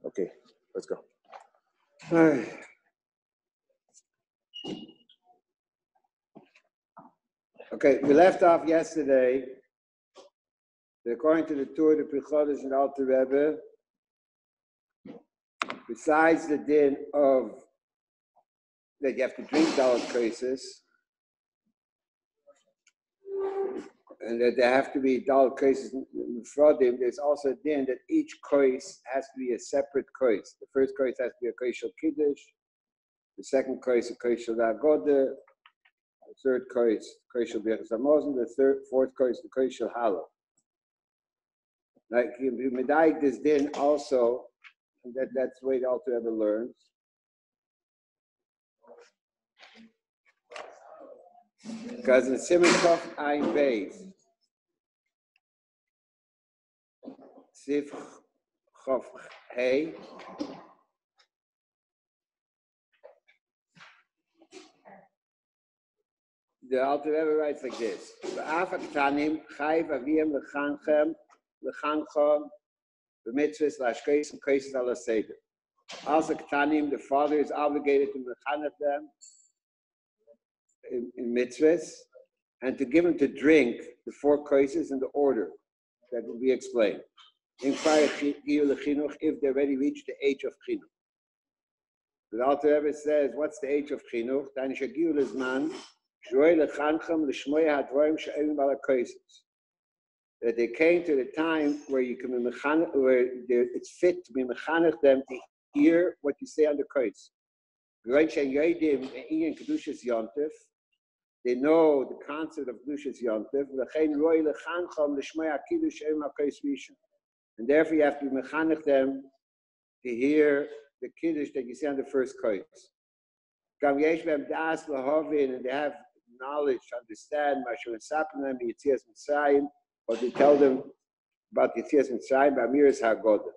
Okay, let's go. All right. Okay, we left off yesterday that according to the Torah, the Prichodesh and Alter Rebbe, besides the din of that you have to drink Dalet cases, and that there have to be Dalet cases in Frodim, there's also a din that each case has to be a separate case. The first case has to be a case of Kiddush, the second case a case of Agada, the third case of Birchas Hamazon, the fourth case the case of Hala. Like you medayik this din also, and that's the way the Alter Rebbe learns. Because in Simon Tov Ein Beis, Sif Chof Hey, the Alter Rebbe writes like this: V'af haktanim chayv aviyim lechanchem b'mitzvahs lashkeis and keises ala seder. Also, ktanim, the father is obligated to mechanech them in mitzvahs and to give them to drink the four keises in the order that will be explained. In if they already reached the age of chinuch. The Alter Rebbe says, what's the age of chinuch? That they came to the time where you can be mechanech, where it's fit to be mechanech them to hear what you say on the kais. They know the concept of Kedushas Yontif, and therefore you have to mechanech them to hear the Kiddush that you say on the first kais. And they have knowledge to understand what they tell them about Yetzias Mitzrayim, B'amiras HaGoda.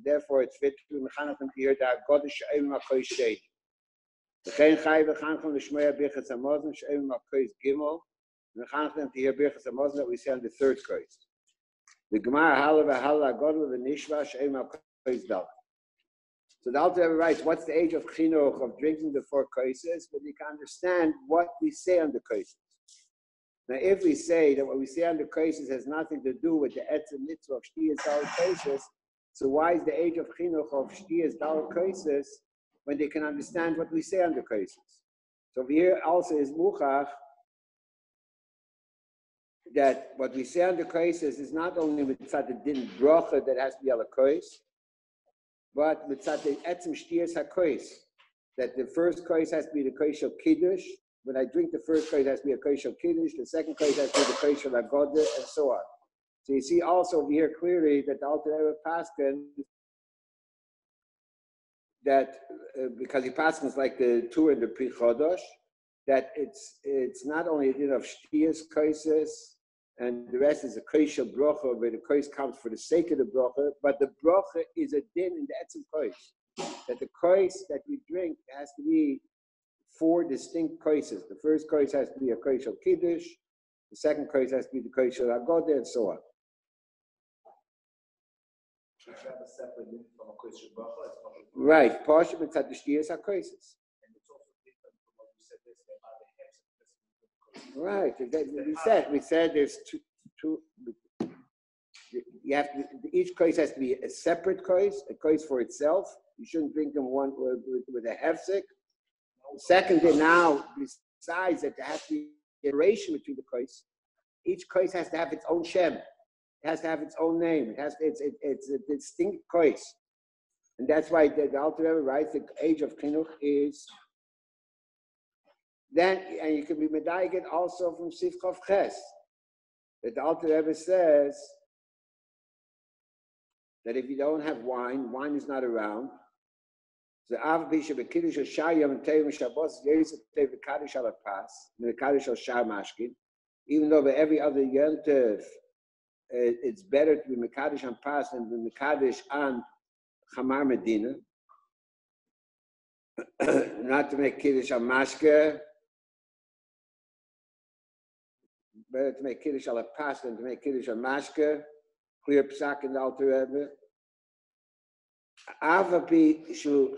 Therefore, it's fit to mechanech them to hear the Hagoda she'em ma'kois shein. V'chein chai v'chanchem l'shmoya Birchas Hamazon she'em ma'kois gimel. Mechanech them to hear Birchas Hamazon that we say on the third kais. The Gemara hala v'hala Hagoda v'nishva she'em ma'kois dal. So the Alter Rebbe writes, what's the age of chinuch, of drinking the four kaises? But you can understand what we say on the kaises. Now, if we say that what we say on the kaises has nothing to do with the etzem mitzvah of shtiyas dalet kaises, so why is the age of chinuch of shtiyas dalet kaises when they can understand what we say on the kaises? So here also is muchach that what we say on the kaises is not only mitzat the din bracha that has to be ala kais, but mitzat the etzem shtiyas hakais, that the first kais has to be the kais of kiddush. When I drink the first kais, it has to be a kais of kiddush. The second kais has to be the kais of agoda, and so on. So you see also over here clearly that the Alter Rebbe paskin that because he paskins like the two in the Prichodesh, that it's not only a din of shtiyas kaises, and the rest is a kais of bracha, where the kais comes for the sake of the bracha, but the bracha is a din in the etzem kais, that the kais that we drink has to be four distinct kaises. The first kais has to be a kais of kiddush, the second kais has to be the kais of agoda, and so on. Should you have a separate din from a kais of bracha? Right, partial mitzat the shtiyas hakaises. And it's also different from what you said this. Right. We said there's two. You have to, each kais has to be a separate kais, a kais for itself. You shouldn't drink them one with a hefsek. Second, now besides that, there has to be a relation between the kais. Each kais has to have its own shem. It has to have its own name. It's a distinct kais, and that's why the Alter Rebbe writes the age of chinuch is. Then, and you can be medayik also from Sif Chof Ches, that the Alter Rebbe says that if you don't have wine, wine is not around. So Av Bisha Bekiddush Shayam and Tevim Shabbos Yeris Tev Kaddish Al Pas, the Kaddish Al Shar Mashkin. Even though by every other Yom Tov, it's better to be Mekadosh on Pas than to be Mekadosh on Chamar Medina. Not to make Kiddush on Mashke. Better to make Kiddush Al Pas than to make Kiddush on Mashke. clear psak in the Alter Rebbe. Avapi shu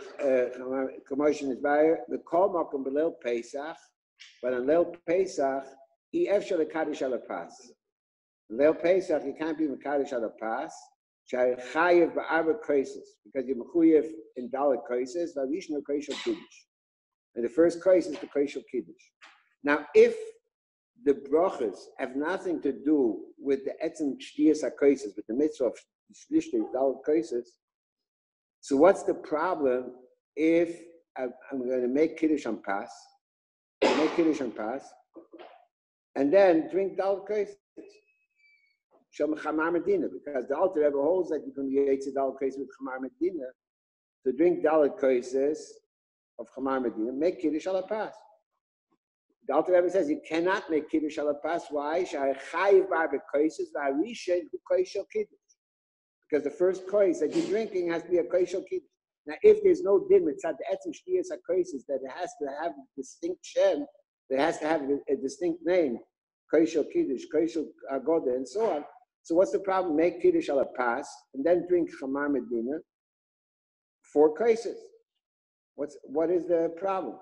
commotion is buyer. The call makom belil Pesach, but on Leil Pesach, he efshel a kaddish al pas. Leil Pesach, you can't be mekadosh al pas. Shai chayev ba'arba krisis, because you're mechuyev in dalet krisis. V'avishnu krishel kiddush, and the first krisis is the krishel kiddush. Now, if the brachas have nothing to do with the etzem shtiyas hakrisis, with the mitzvah of shlishti dalet krisis, so what's the problem if I'm going to make kiddush on pas, and then drink dalet krisis? Because the Alter Rebbe holds that you can be Yitzid Dalet Krisis with Chamar Medina. To drink Dalet Krisis of Chamar Medina, make Kiddush al Pas. The Alter Rebbe says you cannot make Kiddush al Pas. Why? Because the first Kos that you're drinking has to be a Koshel Kiddush. Now, if there's no din mitzad the etzem shtiyas hakrisis that it has to have a distinct shem, it has to have a distinct name, Koshel Kiddush, Koshel Agoda, and so on. So what's the problem? Make Kiddush al pas and then drink Chamar Medina for krisis. What is the problem?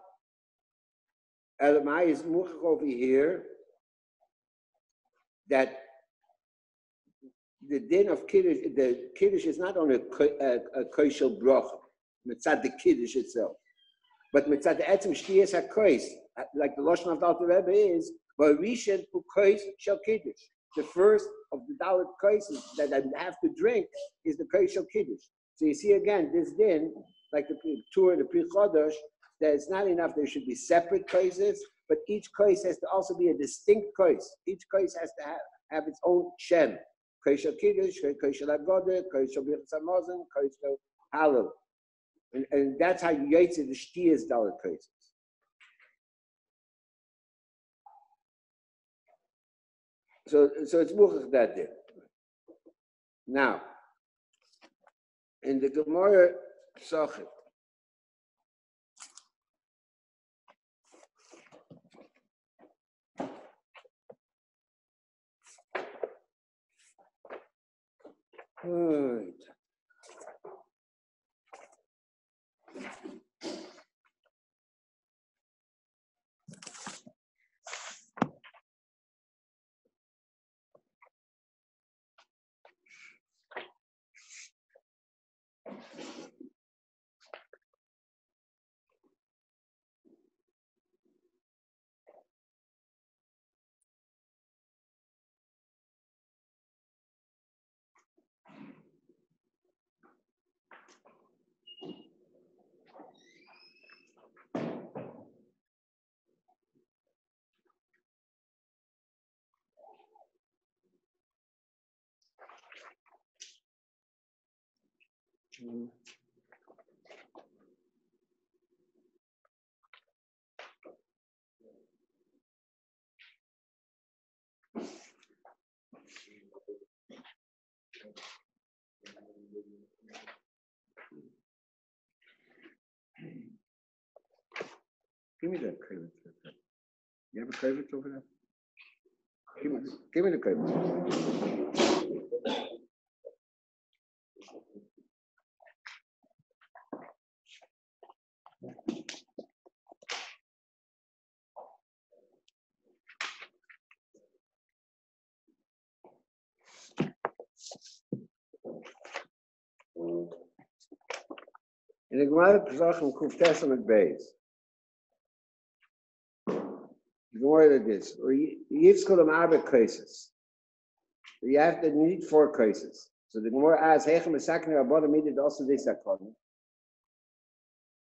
Elamai is muchach over here that the din of Kiddush, the Kiddush is not only a Koshel bracha, mitzad the Kiddush itself, but mitzad the etzem shtiyas hakos, like the Lashon of the Alter Rebbe is, but Rishon ukos shel Kiddush. The first of the dalet kaises that I have to drink is the kais shel Kiddush. So you see again, this din, like the tour, the Pri Chodosh, that it's not enough. There should be separate kaises, but each kais has to also be a distinct kais. Each kais has to have its own shem. Kais shel Kiddush, kais shel Agoda, kais shel Birchas Hamazon, kais shel Halal, and that's how you yaitze the shtiyas dalet kaises. So it's muchach that there. Now, in the Gemara Schochet, right. Give me that credit. You have a credit over there? Give me the credit. In the Gemara Pesachim Kuf Testament base, the Gemara that is, or Yitzcholim Arba cases. You have to need 4 cases. So the Gemara asks, Heichem Esakne Rabbonim needed also this according.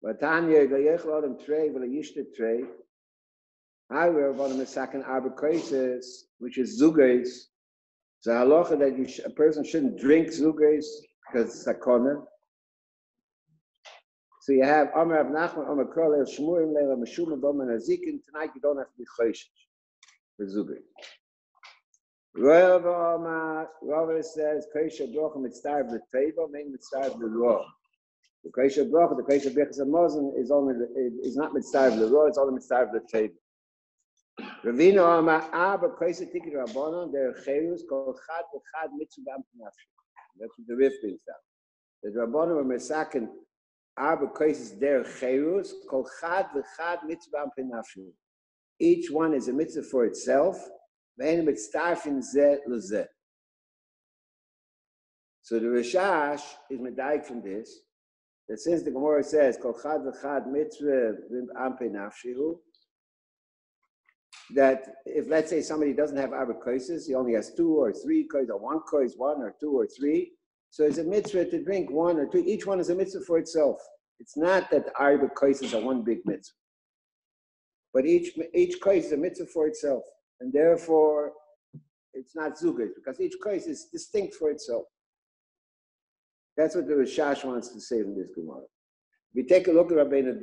But Tanya Gayech Lodem Trey, Vela Yishte Trey. However, Rabbonim Esakne Arba cases, which is Zugeis. So halacha that a person shouldn't drink Zugeis because it's Sakona. So you have Amar Rav Nachman, Amar Krol El Shmurim Leila Meshuma Boman Azikin. Tonight you don't have to be Choshesh for Zugeis. Rava says, Kaisha Brocha Mitzvah the table, main Mitzvah the Raw. The Kaisha Brocha, the Kaisha Birchas Hamazon is not Mitzvah the Raw, it's only Mitzvah the table. Ravina Amar Abba Kaisa Tikit Rabbanon Der Cherus Kol Chad V'Chad Mitzvah B'Nafshu. That's what the riff brings down. The Rabbanon were Mesaken Abba Kaisis Der Cherus Kol Chad V'Chad Mitzvah B'Nafshu. Each one is a mitzvah for itself. Ve'en mitztarfin zeh lezeh. So the Rishash is medayik from this, that since the Gemara says Kol Chad V'Chad Mitzvah B'Nafshu, that if, let's say, somebody doesn't have Arba Kaisis, he only has 2 or 3 kais, or 1 kais, 1 or 2 or 3, so it's a mitzvah to drink 1 or 2. Each one is a mitzvah for itself. It's not that Arba Kaisis are one big mitzvah. But each kais is a mitzvah for itself. And therefore, it's not zugas, because each kais is distinct for itself. That's what the Rishash wants to say in this Gemara. If we take a look at Rabbeinu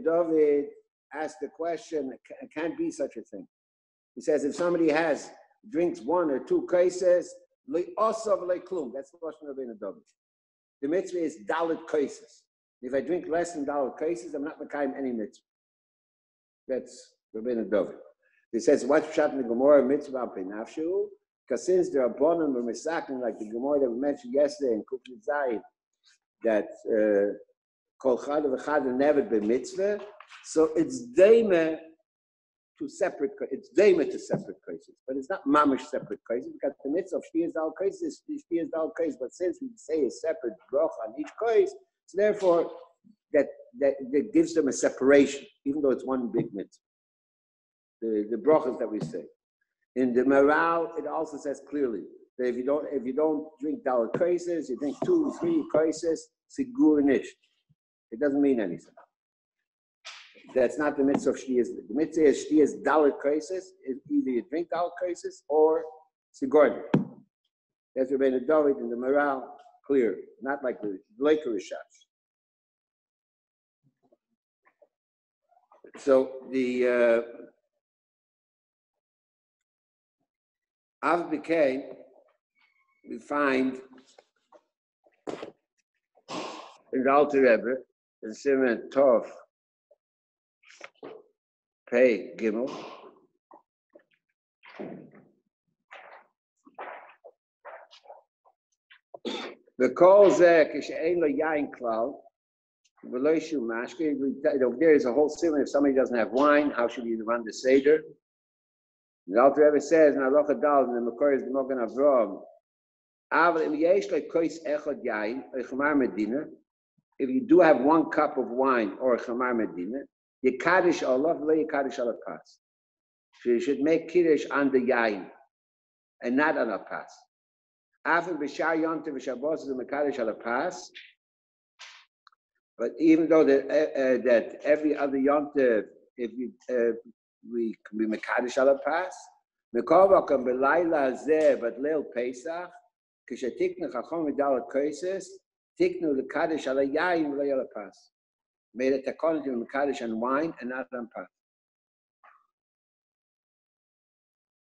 David asked the question, it can't be such a thing. He says, if somebody drinks 1 or 2 kaises, le'osav le'klum. That's the question of Rabbeinu David. The mitzvah is dalit kaises. If I drink less than dalit kaises, I'm not makayim any mitzvah. That's Rabbeinu David. He says, what's pshat in the Gemara mitzvah b'nafshu? Because since the Rabbanon were misakin, like the Gemara that we mentioned yesterday in Kufli Zayin, that Kol Chad V'Chad never be mitzvah, so it's daima to separate cases, but it's not mamish separate cases, because the mitzvah of Shtiyas Dal Kais is Shtiyas Dal Kais, but since we say a separate bracha on each case, so therefore that gives them a separation, even though it's one big mitzvah. The brachas that we say. In the morale, it also says clearly that if you don't drink Dal Kaises, you drink 2 or 3 kaises, sigur nish. It doesn't mean anything. That's not the mitzvah of Shtiyas. The mitzvah is Shtiyas Dalit Kaises. Either you drink Dalit Kaises or Sigur. That's Rabbeinu David in the morale, clear. Not like the Leiker Rishash. So the Av B'Kei, we find in the Alter Rebbe, in Siman Tov, Pei Gimel, the call zeh kishein lo yain klal, v'lo yishu mashke. There is a whole simon. If somebody doesn't have wine, how should he run the seder? The Alter Rebbe says in Halacha Dal in the Makor is the Mogen Avraham, Aval im yesh le kois echad yain or chamar medina. If you do have 1 cup of wine or chamar medina, Yekadish Allah, v'lo yekadish ala pas. So you should make kiddush on the yain and not on a pas. After b'shar yontiv v'shabos is a mekadish ala pas. But even though that every other yontiv, if we can be mekadish ala pas, mekovakam b'layla zeh but leil pesach kishetiknu chachom v'dalat kaises tiknu l'kadish ala yain v'lo ala pas. Made a takon to mekadosh on wine and not on pas.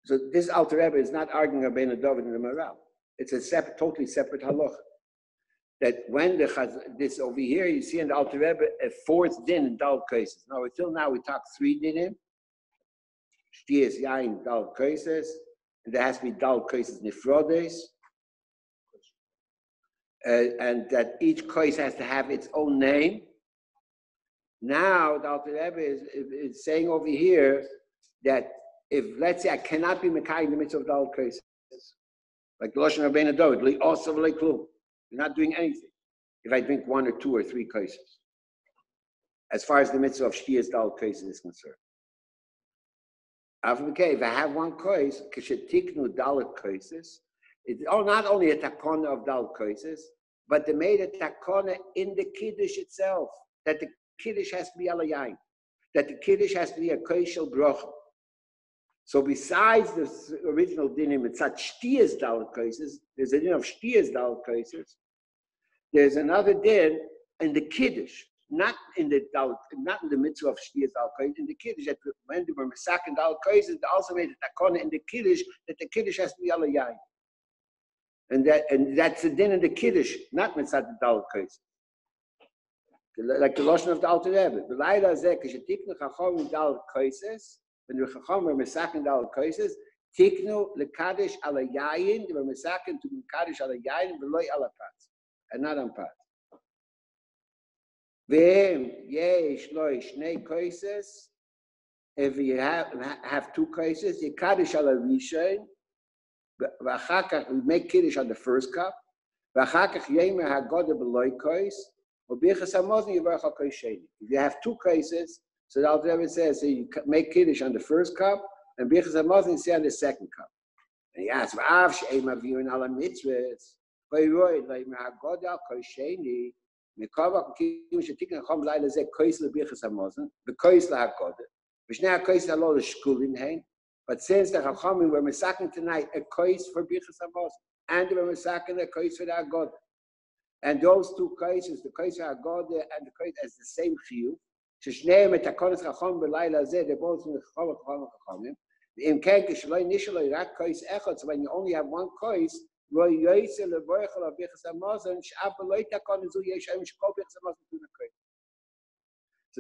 So this Alter Rebbe is not arguing Rabbeinu David in the morale. It's a totally separate halacha. That when this over here, you see in the Alter Rebbe a 4th din in Dal cases. Now until now we talk 3 dinim. Shtiyas yain Dal cases, and there has to be Dal cases nifrodes, and that each case has to have its own name. Now, the Alter Rebbe is saying over here that if, let's say, I cannot be Mekayim in the midst of the Dal cases, like the Lashon Rabbeinu David, le'osav le'klum, you're not doing anything if I drink 1 or 2 or 3 cases, as far as the mitzvah of Shtiyas Dal cases is concerned. If I have 1 case, kishetiknu dalit cases, it's not only a takona of Dal cases, but they made a takona in the Kiddush itself, that the Kiddush has to be ala yain, that the Kiddush has to be a koshel bracha. So besides the original dinim, it's such Shtiyas Dal cases, there's a din of Shtiyas Dal cases, there's another din in the Kiddush, not in the mitzvah of Shtiyas Dal cases, in the Kiddush, that when they were Mesakin Dal cases, they also made a takona in the Kiddush, that the Kiddush has to be ala yain. And that's the din in the Kiddush, not mitzvah the Dal cases. Like the Lashon of the Alter Rebbe. when the Chacham were Mesakin Dal Koises, Tiknu Lekadesh ala Yayin, they were Mesakin to Mekadesh ala Yayin, Veloy ala Pat, and not on Pat. V'em yesh loy shnei koises. If you have two koises, you kaddish ala rishon. V'achakach we make kiddush on the first cup. V'achakach yemer hagoda beloy kois. U'bichas hamozon yivarach al kois sheni. If you have two koises, so the Alter Rebbe says, so you make kiddush on the first cup, and bichas hamozon you say on the second cup. And he asks, v'av she'ema v'yun ala mitzvahs. V'yroid yemer hagoda al kois sheni. Mikava kim shetikin chom laila ze kois lebichas hamozon, the kois lahagoda. V'shnei hakois halo l'shkulin hein. But since the Chachamim were mesakin tonight a kois for bichas hamozon, and they were mesakin a kois for the hagoda, and those two koises, the kois for hagoda and the kois as the same chiyuv. Sheshneim et hakonis chacham b'laila ze, they're both from the Chachamim. Im ken kishloi nishloi rak kois echad. So when you only have one kois. So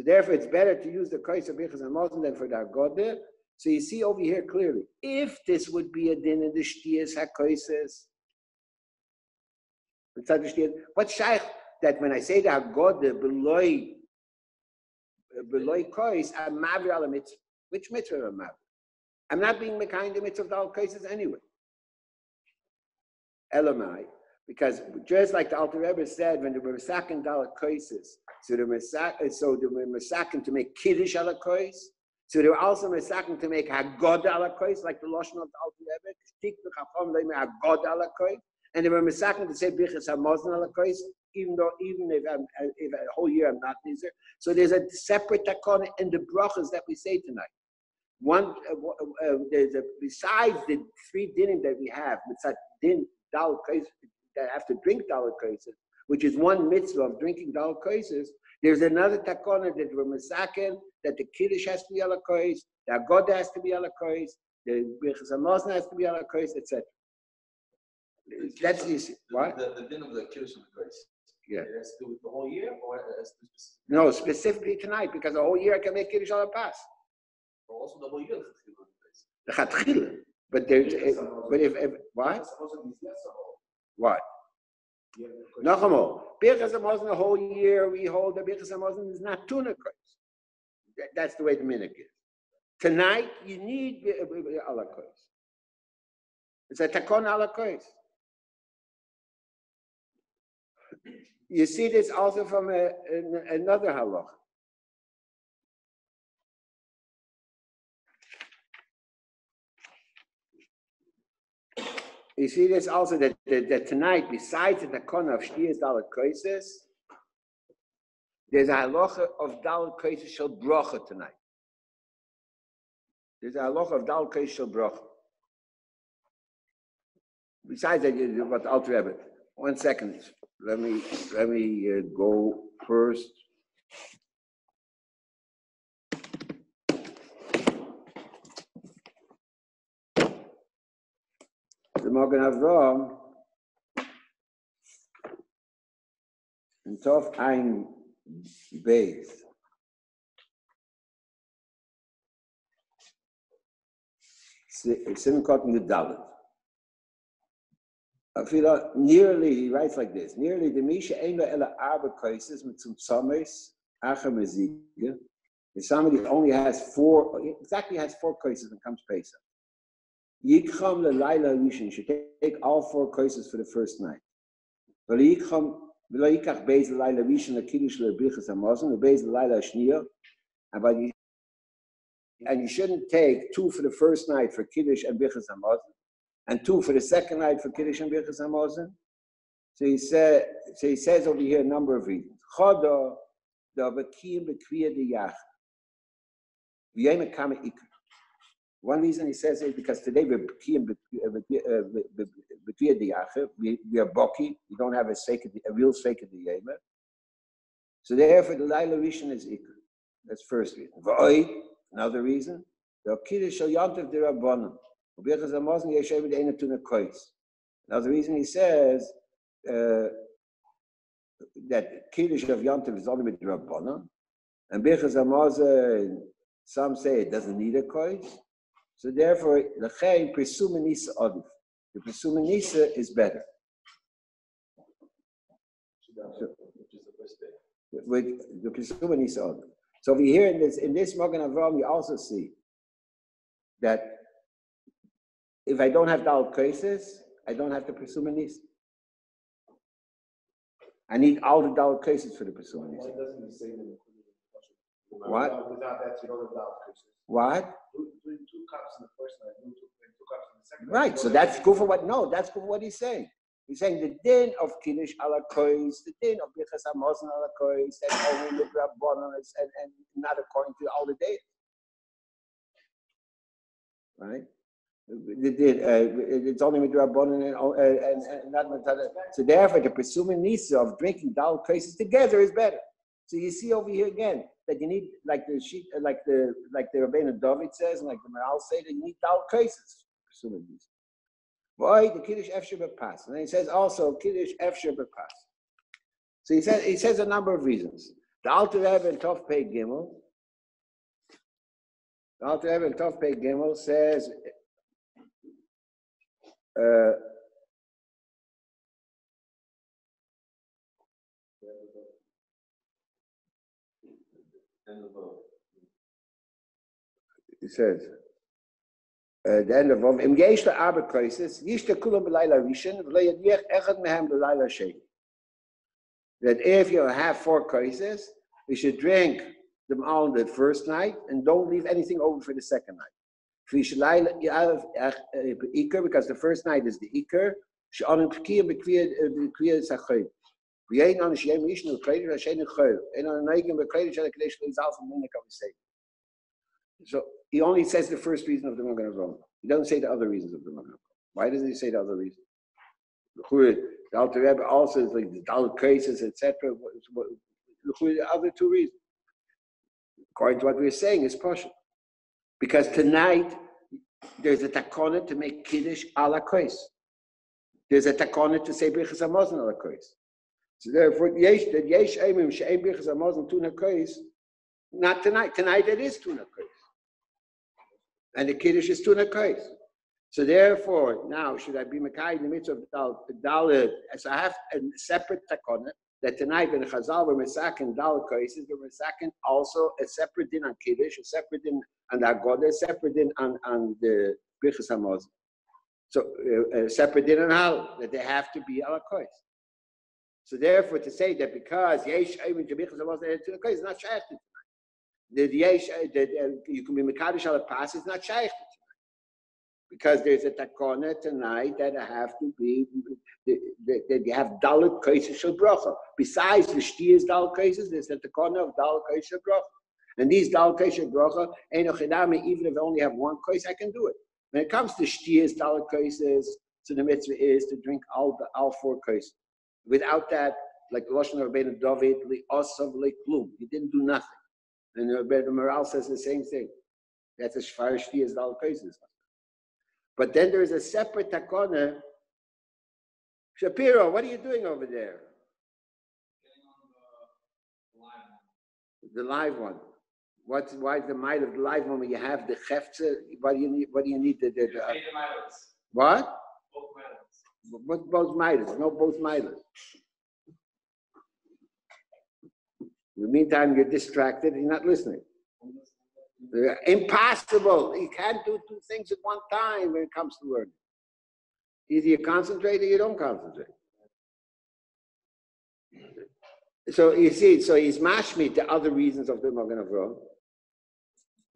therefore, it's better to use the kois of bichas hamozon than for the hagoda. So you see over here clearly, if this would be a din in the shtiyas hakoises, what's shaykh that when I say the hagoda beloy kois, I'm mavir ala mitzvah. Which mitzvah am I mavir? I'm not being mekayim the mitzvah of the koises anyway. Elamai, because just like the Alter Rebbe said, when they were mesakin dalat koises, so they were mesakin to make kiddush ala kois, so they were also mesakin to make hagoda ala kois, like the lashon of the Alter Rebbe, shtik v'chacham leime hagoda ala kois, and they were mesakin to say bichas hamozon ala kois, even if a whole year I'm not nizer. So there's a separate takon in the brachas that we say tonight. One, besides the three dinim that we have, mitzat din dal kois that have to drink dal koises, which is one mitzvah of drinking dal koises. There's another takona that we're masakin, that the kiddush has to be ala kois, the hagoda has to be ala kois, the bichas hamozon has to be ala kois, etc. That's easy. What? The din of the kiddush of the kois. Yeah. It has to do with the whole year, or it has to do specific? No, specifically tonight, because the whole year I can make kiddush ala pas. Or also the whole year. The chatchila. But there's, but if what? What? Nachamo. Bichas hamozon the whole year we hold the bichas hamozon is not tuna kois. That's the way the minhag is. Tonight you need ala kois. It's a takon ala kois. You see this also from another halacha. You see this also that tonight, besides the takon of shtiyas dalat koises, there's a halacha of dalat koises shel bracha tonight. There's a halacha of dalat koises shel bracha. Besides that, what the Alter Rebbe. 1 second. Let me go first. The Magen Avraham in Tov Ein Beis. Simchat in the Dalet. Nearly, he writes like this: nearly the Misha Eina Ela Arba Kaises mit zum Sames Acher Mezige. If somebody only has four kaises when it comes Pesach. Yikham leLaila Rishon should take all 4 kaises for the first night. But Yikham v'loyikach beis leLaila Rishon lekiddush lebichas hamozon lebeis leLaila Shniya. And you shouldn't take 2 for the first night for kiddush and bichas hamozon, and 2 for the second night for kiddush and bichas hamozon. So he says over here a number of reasons. Chodo da'avakim b'kriya diyach v'yema kama ikar. One reason he says is because today we are boki, we don't have a real sake of the yema. So therefore the Laila Rishon is ikar. That's first reason. V'oi, another reason, the kiddush shel yantiv d'rabbanan. U'bichas hamozon yeshev d'eina tuna kois. Another reason he says that kiddush of yantiv is only with d'rabbanan, and bichas hamozon Some say it doesn't need a kois. So therefore, the presumanisa odif. The presumanisa is better. Which is the first day. With the presumanisa odif. So we hear in this Magen Avraham, you also see that if I don't have Dal cases, I don't have the presumanisa. I need all the Dal cases for the presumanisa. Why doesn't he say that? What? Without that, you don't have Dal cases. What? Doing 2 cups in the first night, doing 2 cups in the second night. Right, so that's good for what? No, that's good for what he's saying. He's saying the din of Kiddush ala kois, the din of Birchas Hamazon ala kois, that's only with Rabbanon and not according to all the days. Right? It's only with Rabbanon and not with other. So therefore, the presuming nisa of drinking dal kois together is better. So you see over here again that you need, like the Rabbeinu David says, and like the Maral say, that you need dal kois. Presuming nisa. Boy, the Kiddush Efsher B'Pas. And he says also Kiddush Efsher B'Pas. So he says a number of reasons. The Alter Rebbe in Tov Pei Gimel. The Alter Rebbe in Tov Pei Gimel says he says the end of Im Yesh LaArba Koises, Yish Kulam B'Layla Rishon, V'lo Yadliach Echad Mehem B'Layla Sheni. That if you have 4 koises, you should drink them all the first night and don't leave anything over for the second night. Because the first night is the Iker, so he only says the first reason of the Magen Avraham. He doesn't say the other reasons of the Magen Avraham. Why doesn't he say the other reasons? The Alter Rebbe also is like the Dal cases, etc. The other 2 reasons. According to what we're saying, is partial. Because tonight there's a takona to make Kiddush ala kois. There's a takona to say Birchas Hamazon ala kois. So therefore, yesh eimim she'ein Birchas Hamazon tuna kois. Not tonight. Tonight it is tuna kois. And the Kiddush is tuna kois. So therefore, now should I be Makai in the midst of Dalit? So I have a separate takona that tonight when Chazal were Mesakin Dalit koises, we're Mesakin also a separate din on Kiddush, a separate din on the Agada, a separate din on the Birchas Hamazon. So a separate din on Hal, that they have to be ala kois. So therefore, to say that because Yesh Eimin to Birchas Hamazon to the kois is not shaykh to tonight. The Yesh that you can be Mekadosh ala Pas is not shaykh. Because there's a takona tonight that have to be that you have dalit kaises shel bracha. Besides the shtiyas dalit kaises, there's a takona of dalit kaises shel bracha. And these dalit kaises shel bracha, even if I only have 1 kais, I can do it. When it comes to shtiyas dalit kaises, so the mitzvah is to drink all 4 kaises. Without that, like the Lashon Rabbeinu David, li asav li klum, he didn't do nothing. And the Maral says the same thing. That's a shvar shtiyas dalit kaises. But then there is a separate takona. Shapiro, what are you doing over there? The live one. Why is the might of the live one when you have the cheftze? What do you need? What do you need? What? Both mitas. No, both mitas. In the meantime, you're distracted. You're not listening. Impossible. You can't do 2 things at one time when it comes to learning. Either you concentrate or you don't concentrate. So you see, so he's mashmid the other reasons of the Magen Avraham.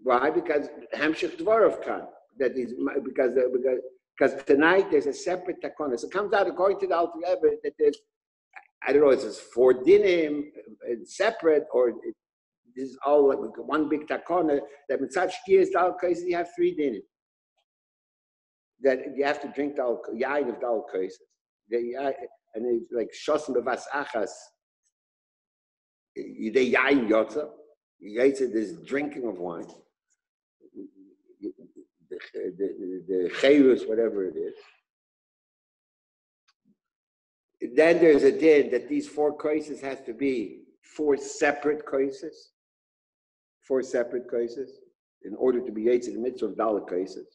Why? Because Hamshich Dvorov can. That is because tonight there's a separate takona. So it comes out according to the Alter Rebbe that there's, I don't know, it's 4 dinim, it's separate, or this is all like 1 big takona, that in such years, cases you have 3 dinim. That you have to drink the yain of dal cases. And it's like shosim bevas achas. They yain yotza. Yotza is drinking of wine. The chayrus, whatever it is. Then there's a din that these 4 cases has to be 4 separate cases. 4 separate cases. in order to be Yetz in the midst of Dalet cases.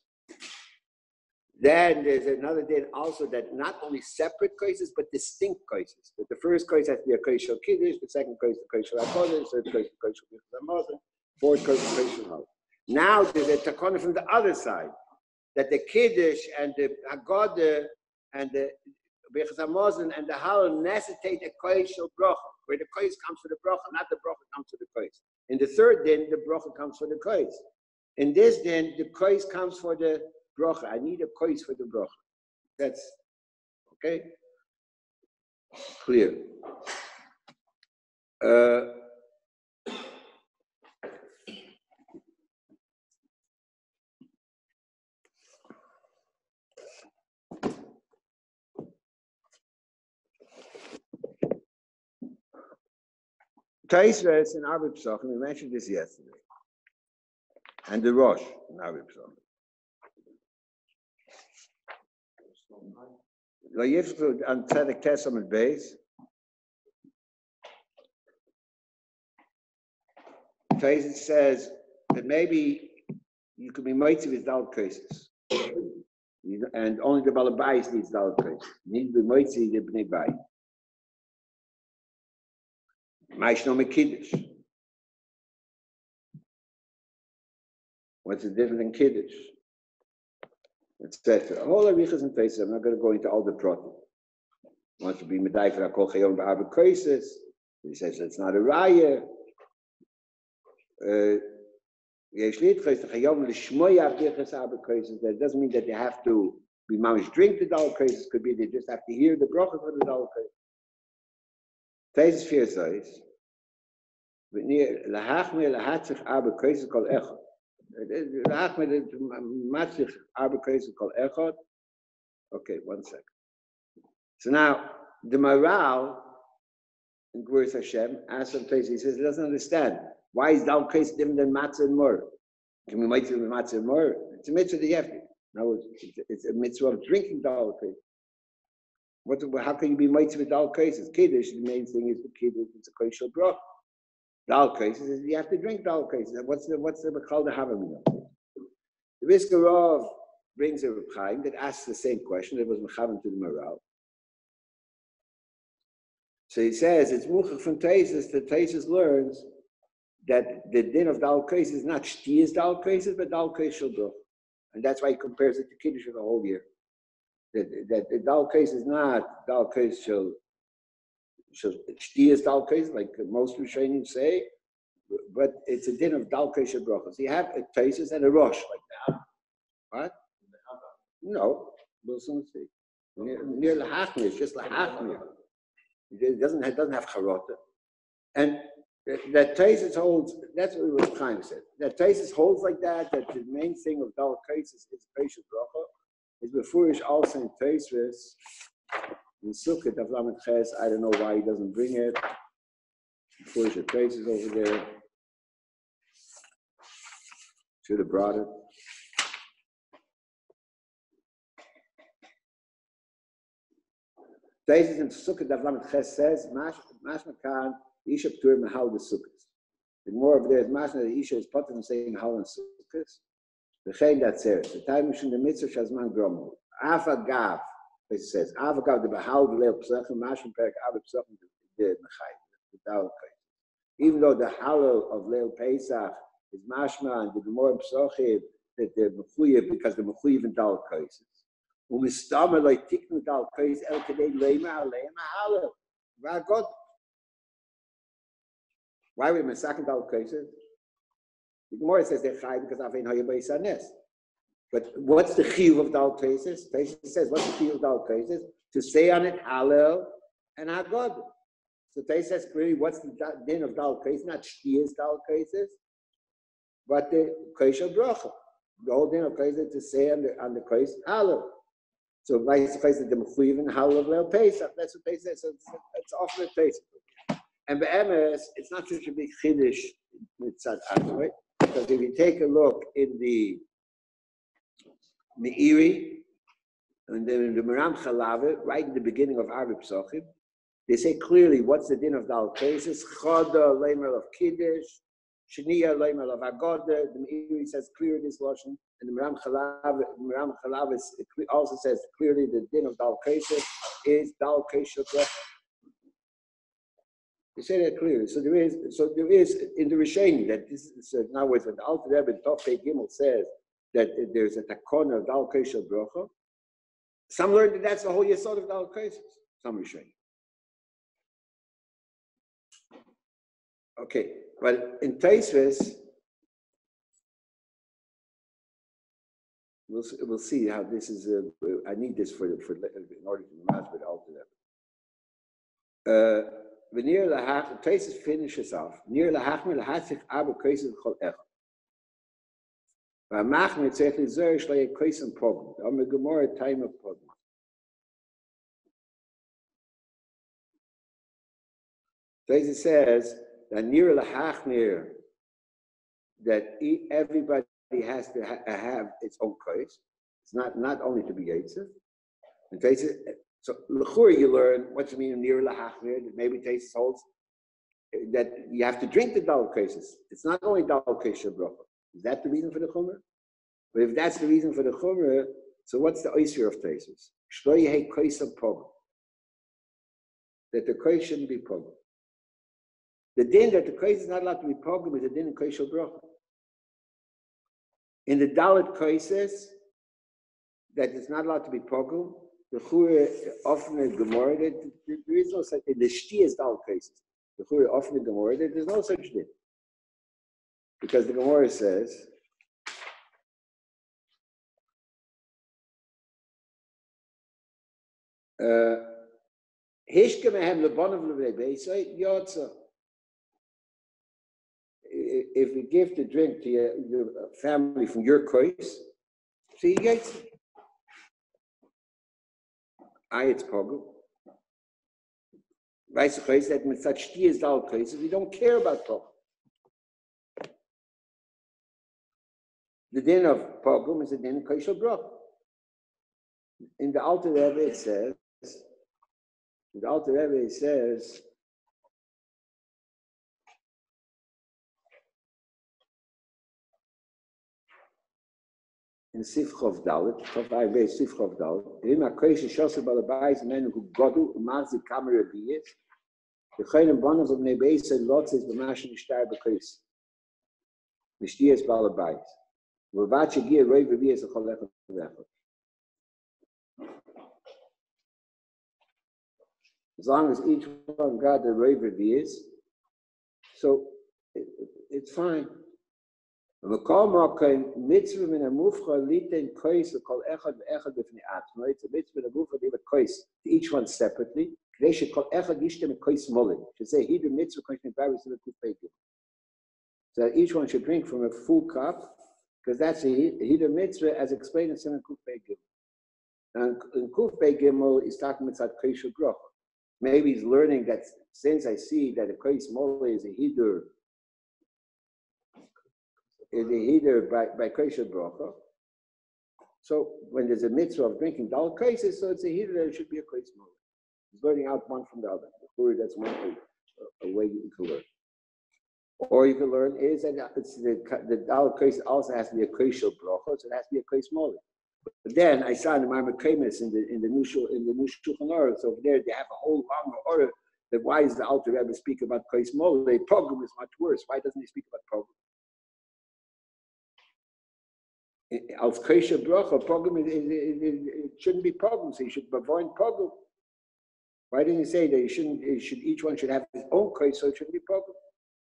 Then there's another din also that not only separate cases, but distinct cases. That the first case has to be a case of Kiddush, the second case the case of Akodah, the third case the case of Bichas, fourth case the case of Hal. Now there's a takana from the other side, that the Kiddush and the Akodah and the Bichas and the Hal necessitate a case of bracha, where the case comes for the bracha, not the bracha comes for the case. In the third din, the bracha comes for the case. In this din, the case comes for the bracha. I need a case for the bracha. That's okay. Clear. Taisves in Arab Psachim, we mentioned this yesterday, and the Rosh in Arab Psachim. Lo yifzu an tzedek tesam at base. Taisves says that maybe you could be mitzvah with Dalet cases, and only the Balabais needs Dalet cases. You need to be mitzvah the Bnei Bayis. Maishno Kiddush. What's the difference in Kiddush? Etc. A whole arichas and faces. I'm not going to go into all the protein. Wants to be medai for Akol Chayon Ba'arba Koises. He says it's not a raya. That doesn't mean that they have to be mamish drink the Dalet Koises. Could be they just have to hear the bracha for the Dalet Koises. Tezes fear says, lahachme lahatzich arba koises kol echad. Lahachme matzich arba koises kol echad. Okay, 1 second. So now the Maral in Gvuras Hashem asks him, he says he doesn't understand why is Dalet Koises different than matzah and mur. Can we mitzvah with matzah and mur? It's a mitzvah that you have to. No, it's a mitzvah of drinking Dalet Koises. How can you be mitzvah with Dalet cases? Kiddush, the main thing is the Kiddush, it's a kosher brach. Dalet cases is you have to drink Dalet cases. What's the Bechal the Havamina? The Viskarov brings a Reb Chaim that asks the same question that was Mechavan to the Maral. So he says it's Muchach from Taisus that Taisus learns that the din of Dalet cases is not Shtiyas Dalet cases, but Dalet case shel brach. And that's why he compares it to Kiddush for the whole year. That the Dalet case is not Dalet case shel Shtiyas Dalet case, like most Rishonim say, but it's a din of Dalet case shel brachos. You have a Taisus and a Rosh like that. What? No, we'll soon see. Near Lahachmir, it's just Lahachmir. It doesn't have Charota. And that Taisus holds, that's what it was trying to say. That Taisus holds like that the main thing of Dalet cases is Pesha Bracha. Is before also in Taisvis, in Sukkot of Lamed Ches. I don't know why he doesn't bring it. Before the Taisvis over there. Should have brought it. Taisvis in Sukkot of Lamed Ches says, Mashmakan, Isha Ptur Mahal the Sukkot. The more of there is Mashma, the Isha is put in saying Hal and Sukkot. The chain that says the time in the mitzvah shazman gromo. Afagav, it says Afagav the behal the leil psachim mashim perek av psachim the mechayim the Dalet cases. Even though the halal of leil Pesach is mashma and the gemor psachim that the mechuyev because the mechuyev in Dalet cases. Umistamar like tiknu Dalet cases el kedei leima aleim halal. V'agod. Why are we masaking Dalet cases? The Gemara says they're chai because Avein Hayabay Sanes. But what's the chiyuv of Dalet cases? Taisus says, what's the chiyuv of Dalet cases? To say on it Hallel and Hagod. So Taisus says clearly, what's the din of Dalet cases? Not Shtiyas Dalet cases, but the Kosher Bracha. The whole din of cases to say on the case Hallel. So vice versa, the Mechuyev and Hallel of Leil Pesach. That's what Taisus says. So it's often a Taisus. And be'emes, it's not such a big chiddush mitzad right? Because if you take a look in the Meiri, and then the Maram Chalavet, right in the beginning of Arab Psachim, they say clearly what's the din of Dalet cases. Chada, Leimer of Kiddush, Shniya Loim Alav Agada. The Meiri says clear this lashon, and the Maram Chalav also says clearly the din of Dal Kesher is Dal Kesher. They say that clearly. So there is in the Rishonim that this is now with the Alter Rebbe Topei Gimel says that there's a takona of Dal Kesher Bracha. Some learn that that's the whole yesod of Dal Kesher. Some Rishonim. Okay, but in Taisves, we'll see how this is. I need this for in order to match with Alter Rebbe. Near lahach, Taisves finishes off. Near lahachmer lahatzich abu kaiser chol echad. V'amachmer tzech lizer shlei kaisen pogum. Am a gemara time of pogum. Taisves says that near lahachmer that everybody has to have its own kais. It's not only to be yetzer. And Taisves. So l'chur you learn what you mean near lahachmir. Maybe Taisves holds that you have to drink the dal cases. It's not only dal kesher bracha. Is that the reason for the chumrah? But if that's the reason for the chumrah, so what's the oisir of Taisves? Shlo yehei kaisam pogum. That the kais shouldn't be pogum. The din that the kais is not allowed to be pogum is the din in kesher bracha. In the dalit kaises that it's not allowed to be pogum. The Chure often in Gemara, there is no such, in the Shtiyas Dal cases, the Chure often in Gemara, there's no such thing. Because the Gemara says, if you give the drink to your family from your kois, so you get it. It's pogum. Vice versa, that with such Shtiyas Dal cases, we don't care about pogum. The din of pogum is the din of kesher bracha. In the Alter Rebbe it says, in Sifchov Dalet, Tofai Beis Sifchov Dalet, Rima Koisha Shosser Balabais, men who Godu, Umazi Kamera Bias, the Chayim Bonav of Nebeis and Lots is the Mashin Shtar Bekais. Mishtias Balabais. Vachi Gear Rave Bias a Cholech Rechot. As long as each one got the Rave Bias, so it's fine. It's a mitzvah in a mufcha to each one separately. To say so each one should drink from a full cup, because that's a hiddur mitzvah as explained in Simon Kuf Pei Gimel. And in Kuf Pei Gimel is talking about Kesher Bracha. Maybe he's learning that since I see that a Kais Mole is a hiddur. Is a hiddur by Kesher Bracha. So when there's a mitzvah of drinking dal kaises, so it's a hiddur that it should be a kais mole. He's learning out one from the other. That's one way you can learn. Or you can learn is that it's the dal kais also has to be a Kesher Bracha, so it has to be a kais mole. But then I saw in the Marmar Kemes in the new Shulchan Aruch, so over there they have a whole long order that why does the Alter Rebbe speak about kais mole? Pogum is much worse. Why doesn't he speak about pogum? Als Kesher Bracha, pogum it shouldn't be pogum, so you should avoid pogum. Why didn't he say that each one should have his own kais, so it shouldn't be pogum?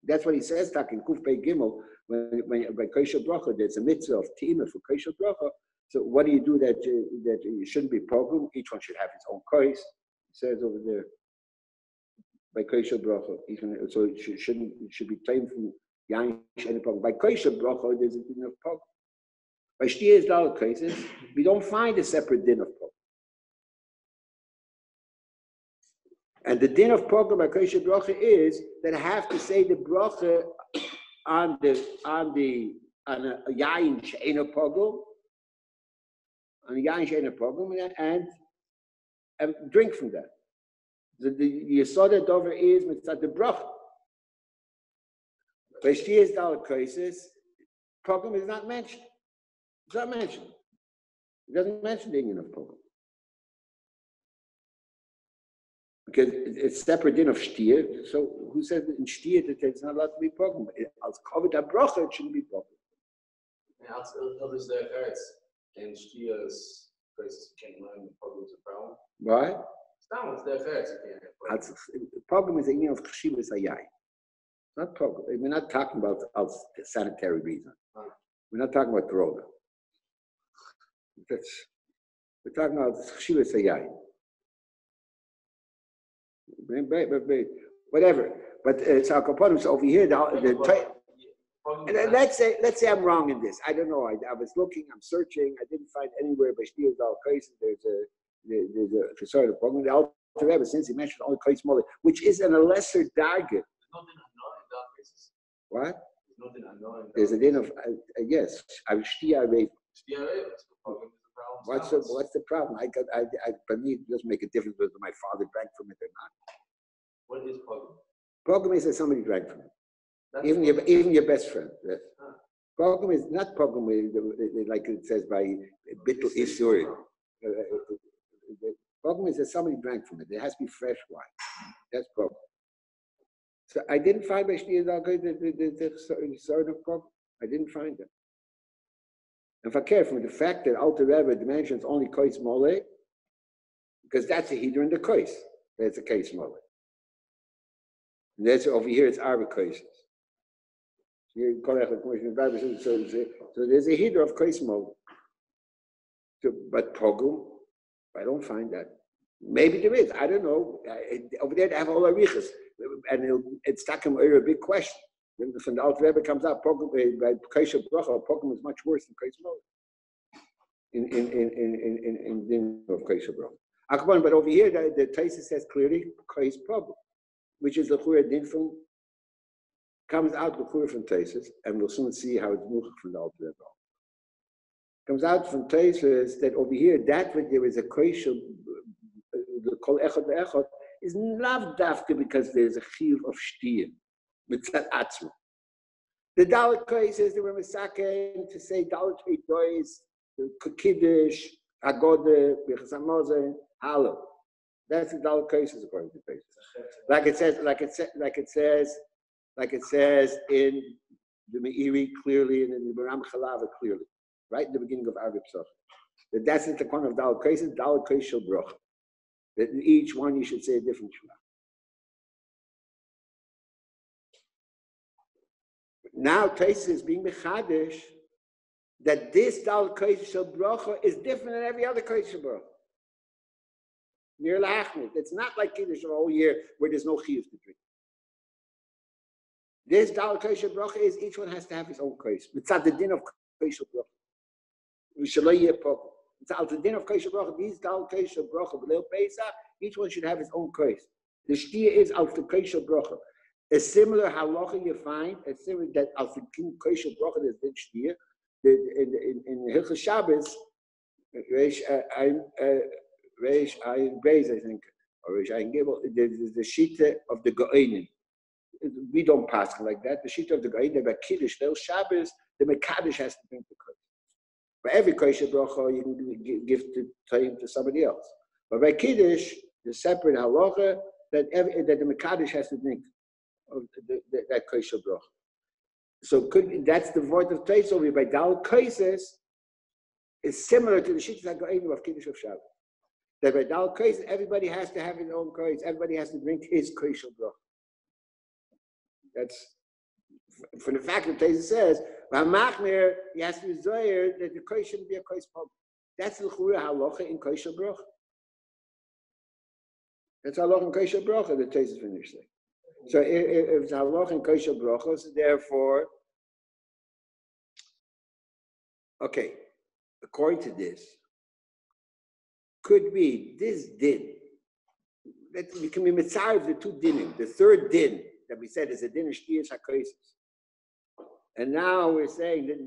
That's what he says, in Kuf Pei Gimel, when by Kesher Bracha, there's a mitzvah of Tima for Kesher Bracha. So what do you do that you shouldn't be pogum? Each one should have his own kais. It says over there by Kesher Bracha, so it should be tamed from Yain Shein Pogum. By Kesher Bracha, there's a din of pogum. By Shtiyas Dal cases, we don't find a separate din of pogum. And the din of pogum by Kesher Bracha is that I have to say the bracha on a Yain Shein Pogum, on a Yain Shein Pogum, and drink from that. The Yesod Dover is mitzvah the bracha. By Shtiya's Daled Koises, Pogum is not mentioned. It's not mentioned. It doesn't mention the union of Pogum. Because it's separate din of Shtiya. So who said that in Shtiya that it's not allowed to be Pogum? Als Kovet HaBrocha, it shouldn't be Pogum. Ja, als others there hurts, and Shtiya's places can't learn the Pogum's a problem. Why? It's there hurts, you can't. Pogum is a union of Chshivas Hayai. Not Pogum. We're not talking about sanitary reason. We're not talking about Corona. We're talking about Chshivas Hayai. Whatever. But it's our components over here. Let's say I'm wrong in this. I don't know. I was looking. I'm searching. I didn't find anywhere by Shtiya's Daled Koises there's a sort of Pogum. The Alter Rebbe, since he mentioned only Kois Mole, which is in a lesser dargah. What? There's a din of yes. I'm Shtiya Reva. What's the problem? For me, it doesn't make a difference whether my father drank from it or not. What is Pogum? Pogum is that somebody drank from it. Even your best friend. Yes. Pogum is not Pogum like it says by Bittul Isur. Pogum is that somebody drank from it. It has to be fresh wine. That's Pogum. So I didn't find by Shtiya's Daled Koises the sort of Pogum. I didn't find it. And if I care from the fact that Alter Rebbe mentions only Kois Mole, because that's a heater in the Kois. That's a Kois Mole. And that's over here, it's Arba Koises. So there's a heater of Kois Mole. But Pogum, I don't find that. Maybe there is, I don't know. Over there they have all arichas. And it's taken a big question. When the Alter Rebbe comes out, Pogum by Kois Brocha, Pogum is much worse than Kois Mole. In din of Kois Brocha. But over here, the Taisa says clearly Kois Pogum, which is the Chura din from, comes out the Chura from Taisus, and we'll soon see how it's moved from the Alter Rebbe. Comes out from Taisus that over here, that when there is a Kois, the Kol Echad Ve'echad, is not dafka because there's a chiyuv of Shtiya. Mitzat Atzma. The Daled Koises, they were misaken to say Daled Eidois, Kiddush, Agode, Birchas Hamazon, Halo. That's the Daled Koises according to Taisus. Like it says in the Meiri clearly and in the Baram Chalava clearly, right in the beginning of Arab Psach. That's the one of Daled Koises, Daled Kois Shel Brocha. That in each one you should say a different shema. Now Taisus is being mechadish that this Daled Kois Shel Brocha is different than every other Kois Shel Brocha. Near Lachmit. It's not like Kiddush the whole year where there's no chiyuv to drink. This Daled Kois Shel Brocha is each one has to have his own kois. It's at the din of Kois Shel Brocha. We shall lay pogum. It's at the din of Kois Shel Brocha. These Daled Kois Shel Brocha b'leil Pesach. Each one should have his own kois. The shtia is al the Kois Shel Brocha. A similar halacha you find, a similar that al the Kois Shel Brocha there's the shtia. In Hilchos Shabbos, Reish Ayin Beis, I think, or Reish Ayin Gimel, there's the shita of the Go'enim. We don't pass like that. The shita of the Go'enim, by Kiddush, Leil Shabbos, the Mekadosh has to drink the kois. For every Kois Shel Brocha, you can give to somebody else. But by Kiddush, the separate halacha that the Mekadosh has to drink of that Kois Shel Brocha. So that's the word of Tais over by Daled Koises is similar to the Shittas HaGo'enim of Kiddush of Shabbos. That by Daled Koises, everybody has to have his own kois. Everybody has to drink his Kois Shel Brocha. That's for the fact that Tais says, Machmer, he has to be zoyer that the kois shouldn't be a kois pub. That's the chura halacha in Kois Shel Brocha. That's halacha in Kois Shel Brocha that Tais is finished saying. So if it's halacha in Kois Shel Brocha, so therefore, okay, according to this, could be this din that we can be mitzvah of the two dinim. The third din that we said is a din of shtiyas hakoises. And now we're saying that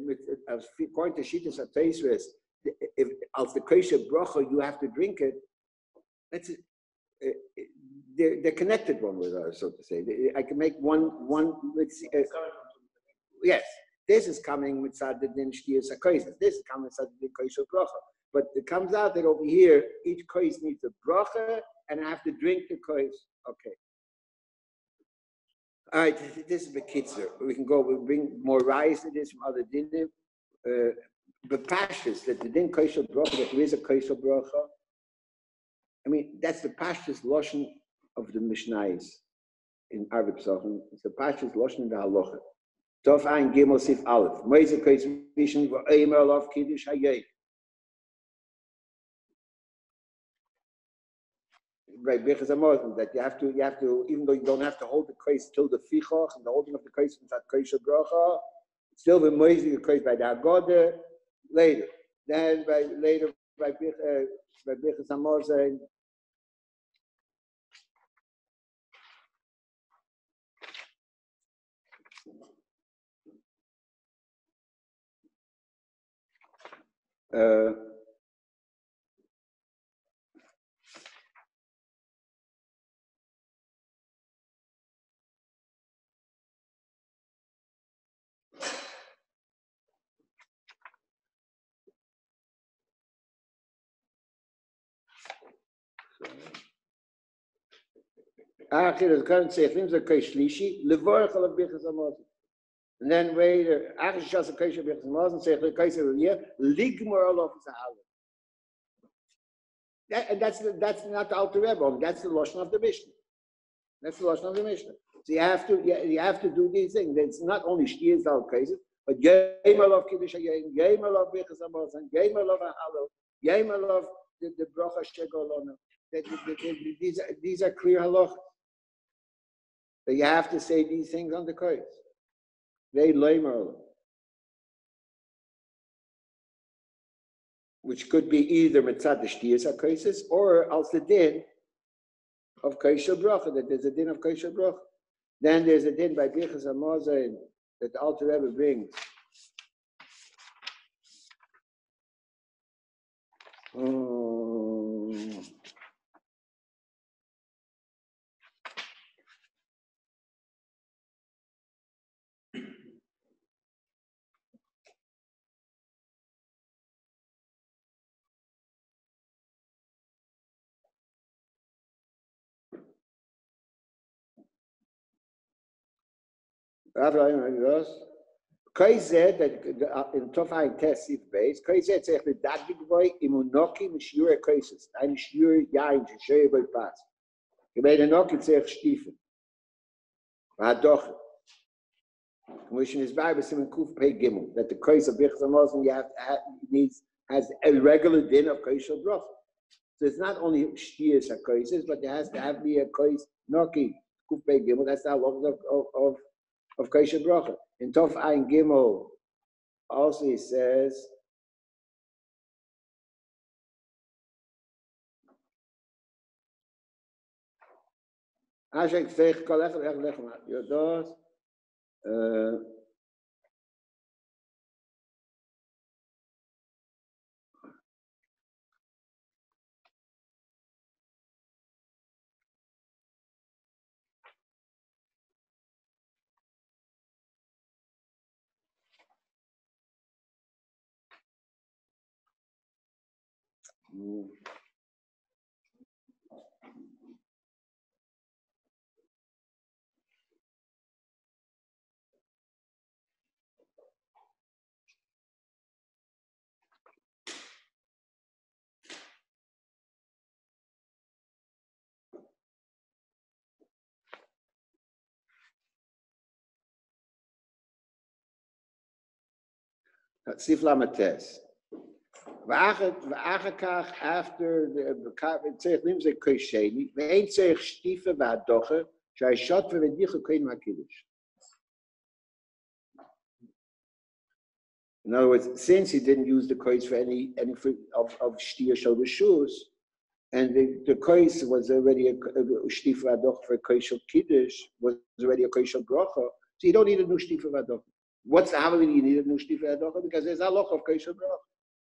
according to Shittas HaTosfos, if of the Kois Shel Brocha you have to drink it, that's it. They're connected one with another, so to say. I can make one. Let's see. yes, this is coming with the din shtiyas hakoises. This is coming with the din koisel bracha. But it comes out that over here, each kois needs a bracha, and I have to drink the kois. Okay. All right, this is the kitzer. We can go, we'll bring more rise to this from other dinim. But pashtus, that the din koisel bracha, that there is a koisel bracha. I mean, that's the pashtus lotion of the Mishnayos in Arab Pesachim. It's the pashtus lotion in the halacha. Tov ein gimel sif aleph. Moise kois vision for eimer of kiddush hayay. Right, Birchas Hamazon, that you have to, even though you don't have to hold the kois till the fichach, and the holding of the kois is that kois bracha, still the moise the kois by the agada later. Then by Birchas Hamazon. Achir is current say things are kois shlishi levorach al Birchas Hamazon. And then later, after Shas Kosher Birchas Hamazon, say the Kosher of the year, Ligmar Alof is a halal. And that's not the Alter Rebbe, that's the Lashon of the Mishnah. That's the Lashon of the Mishnah. So you have to do these things. It's not only Shtiyas Al Kosher, but Yom Alof Kiddush Hayom, Yom Alof Birchas Hamazon, Yom Alof Halal, Yom Alof the Bracha Shegolona. These are clear halachas. So you have to say these things on the Kosher. They lamer, which could be either mitzad shtiyas hakoises or als the din of kosher bracha. That there's a din of kosher bracha. Then there's a din by Birchas Hamazon that the Alter Rebbe brings. Kai said that in Tofai test if base, Kai said say the dagdig boy imunoki mishur kaises. I'm sure yain to show you by pass. You made a knock and say Stephen. Doch. Commission is Bible Simon Kuf Pei Gimel that the kais of Birchas Hamazon has a regular din of kosher bracha. So it's not only shtiyas hakaises, but there has to have the kais noki Kuf Pei Gimel. That's the halachas of kosher bracha. In Tov Ein Gimel, also he says, Ashek Feich Kolech Lechem Yodos, Sif Lamates. After the Tzech Lim Ze Kosheni, Ve'ein Tzech Shtife V'Adoche, Shai Shot Ve'Vedicha Koin HaKiddush. In other words, since he didn't use the kois for any of Shtia Shol Shoes, and the kois was already a Shtife V'Adoche for Koishel Kiddush, was already a Koishel Bracha, so you don't need a new Shtife V'Adoche. What's the Havali you need a new Shtife V'Adoche? Because there's a lot of Koishel Bracha.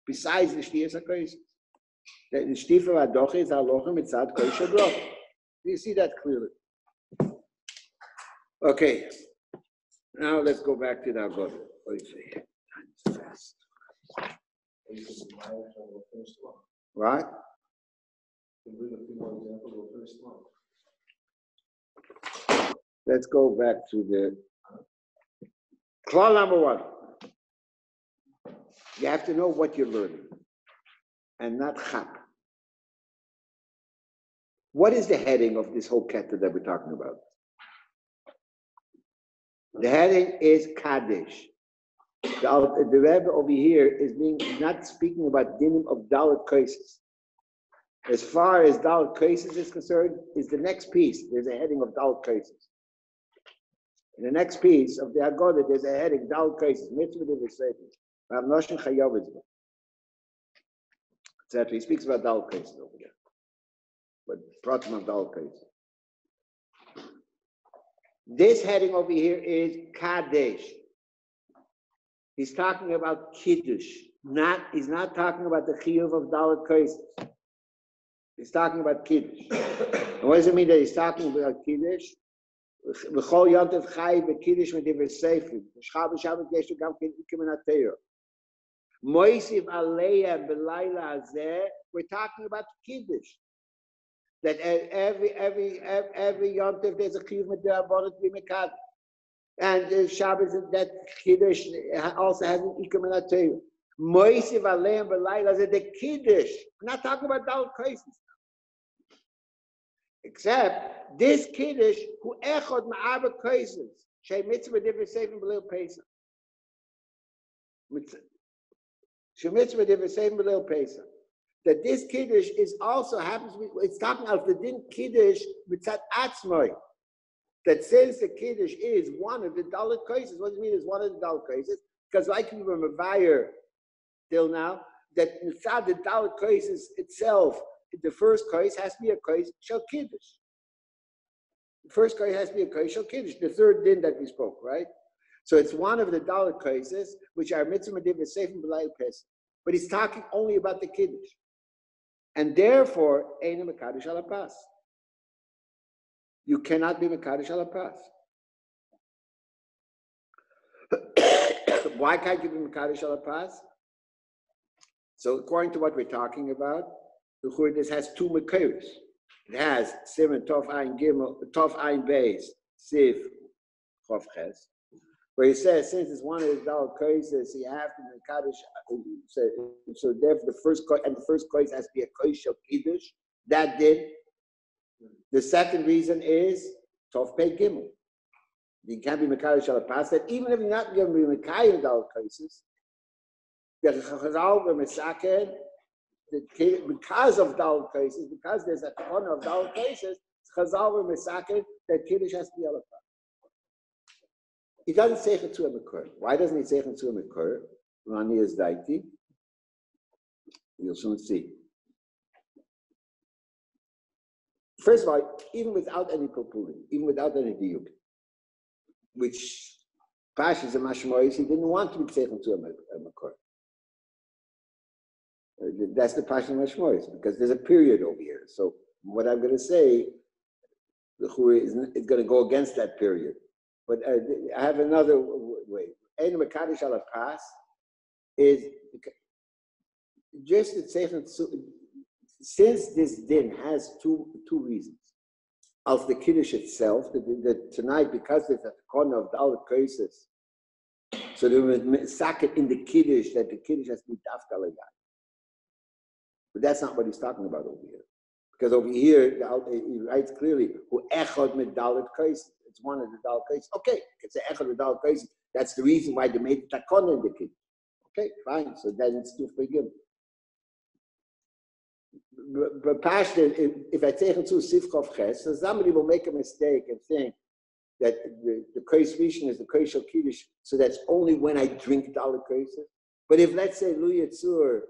Besides the Shtiyas HaKoises. The Shtife V'Adoche is halacha mitzad kosher bracha. You see that clearly. Okay. Now let's go back to the Agada. What do you say? Time's fast. Right? Let's go back to the clause number 1. You have to know what you're learning and not chap. What is the heading of this whole ketta that we're talking about? The heading is Kaddish. The Rebbe over here is not speaking about dinim of Dalet cases. As far as Dalet cases is concerned, is the next piece. There's a heading of Dalet cases. In the next piece of the Agada, there's a heading Dalet cases. Mitzvah d'V'Sefer. Rav Nosson Chayovitzvah. Etc. He speaks about Dalet cases over there. But Pratim of Dalet cases. This heading over here is Kadesh. He's talking about Kiddush. He's not talking about the Chiyuv of Dalet cases. He's talking about Kiddush. And what does it mean that he's talking about Kiddush? V'chol yontev chai v'kiddush v'divrei sefer. V'shchal v'shabbat yeshu gam k'im atayro. Moisiv aleya b'layla hazeh. We're talking about Kiddush. That every yontev there's a chiyuv mitzvah to be mekad. And Shabbos, that Kiddush also has an ikum and atayro. Moisiv aleya b'layla hazeh. The Kiddush. We're not talking about Dalet cases. Except this Kiddush, who echod ma'arba kaises, shei mitzvah divrei sefer b'leil Pesach. Shei mitzvah divrei sefer b'leil Pesach. That this Kiddush is also happens to be, it's talking about the din Kiddush mitzat atzmai. That since the Kiddush is one of the Dalet cases, what does it mean is one of the Dalet cases? Because like we were Mavayir till now, that mitzat the Dalet cases itself, the first case has to be a case shel kiddush. The first case has to be a case shel kiddush. The third din that we spoke, right? So it's one of the Dalet cases which are mitzvah divrei sefer b'layla pesach. But he's talking only about the kiddush, and therefore ein mekadosh al pas. You cannot be mekadosh al pas. Why can't you be mekadosh al pas? So according to what we're talking about, this has two mekayos. It has Simon Tov Ein Gimel, Tov Ein Beis, Sif Chof Ches, where he says since it's one of the Dalet cases, you have to be Kaddish. So therefore, the first case has to be a case of Kiddush. That did. The second reason is Tov Pei Gimel. You can't be Mekadosh al pas. That even if you're not going to be Mekayim in Dalet cases, the Chazal v'Mesaken. Because of Dalet cases, because there's a corner of Dalet cases, Chazal v'Mesaken that Kiddush has to be alapah. He doesn't say it to a Mekur. Why doesn't he say it to a Mekur? Rani is daiti. You'll soon see. First of all, even without any kolpulim, even without any diuk, which Pashas and Mashmois, he didn't want to be taken to a Mekur. That's the Pashas and Mashmois, because there's a period over here. So what I'm going to say, the Churi is going to go against that period. But I have another way. Ein mekadosh al pas is just since this din has two reasons. Of the Kiddush itself, that tonight, because there's a corner of Dalet cases, so there was socket in the Kiddush that the Kiddush has to be dafka l'yad. But that's not what he's talking about over here. Because over here, he writes clearly, who echad mit Dalet cases. It's one of the Dalet cases. Okay, it's an echad with Dalet cases. That's the reason why they made the takon in the Kiddush. Okay, fine. So then it's to forgive. But Pashto, if I take it to Sifkov Ches, so somebody will make a mistake and think that the Kais Rishon is the Kais Shel Kiddush, so that's only when I drink Dalet cases. But if, let's say, Lu Yitzur,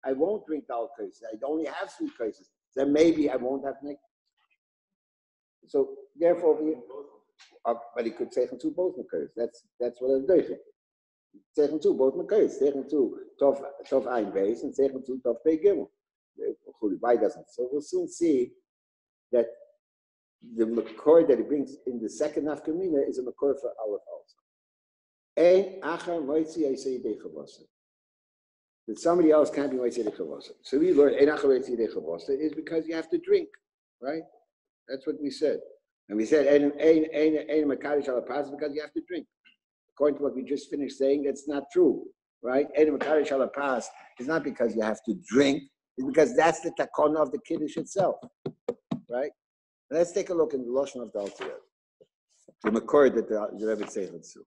I won't drink Dalet cases, I only have 3 cases, then maybe I won't have neked. So therefore, but he could take to both Mekayos. That's what I'm doing. Take to both Mekayos. Take to Tov Ein Beis and take to Tov Pei Gimel. Why doesn't? So we'll soon see that the Makor that he brings in the second Nafkamina is a Makor for Aleph also. That somebody else can't be moitzi dechavasa. So we learned ein acher moitzi dechavasa is because you have to drink, right? That's what we said. And we said ein makadish ala pas because you have to drink. According to what we just finished saying, that's not true, right? Ein makadish ala pas is not because you have to drink. It's because that's the takona of the kiddush itself, right? Let's take a look in the lashon of the Alter Rebbe, the makor that the Rebbe says. Let's do.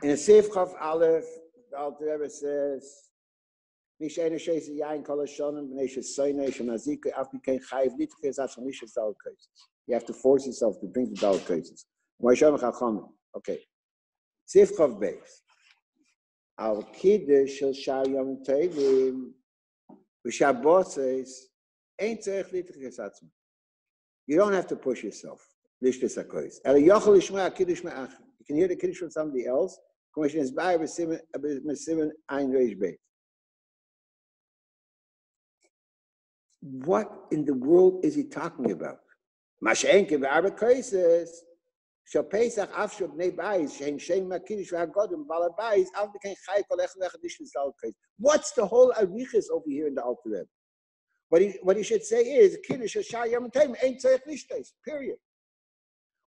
In a Seif Chaf Aleph, the Alter Rebbe says, you have to force yourself to drink the daled cases. Okay. Seif Chaf Beis. Al Kiddush shel Shar Yom Tovim v'Shabbos ain't tzarich litchis atzma. You don't have to push yourself. Lishtis hakois. El yochel lishma kiddush me'achar. You can hear the kiddush from somebody else. Commission is by Mesimen Ein Reish Beit. What in the world is he talking about? Mashenke v'arba koises. Shal Pesach af shel bnei bayis shein shein makiddush v'hagodim b'al bayis av b'kein chay kol echad echad lishtis daled kois. What's the whole arichas over here in the Alter Rebbe? What he should say is kiddush shel Yom Tovim ain't tzarich lishtos. Period.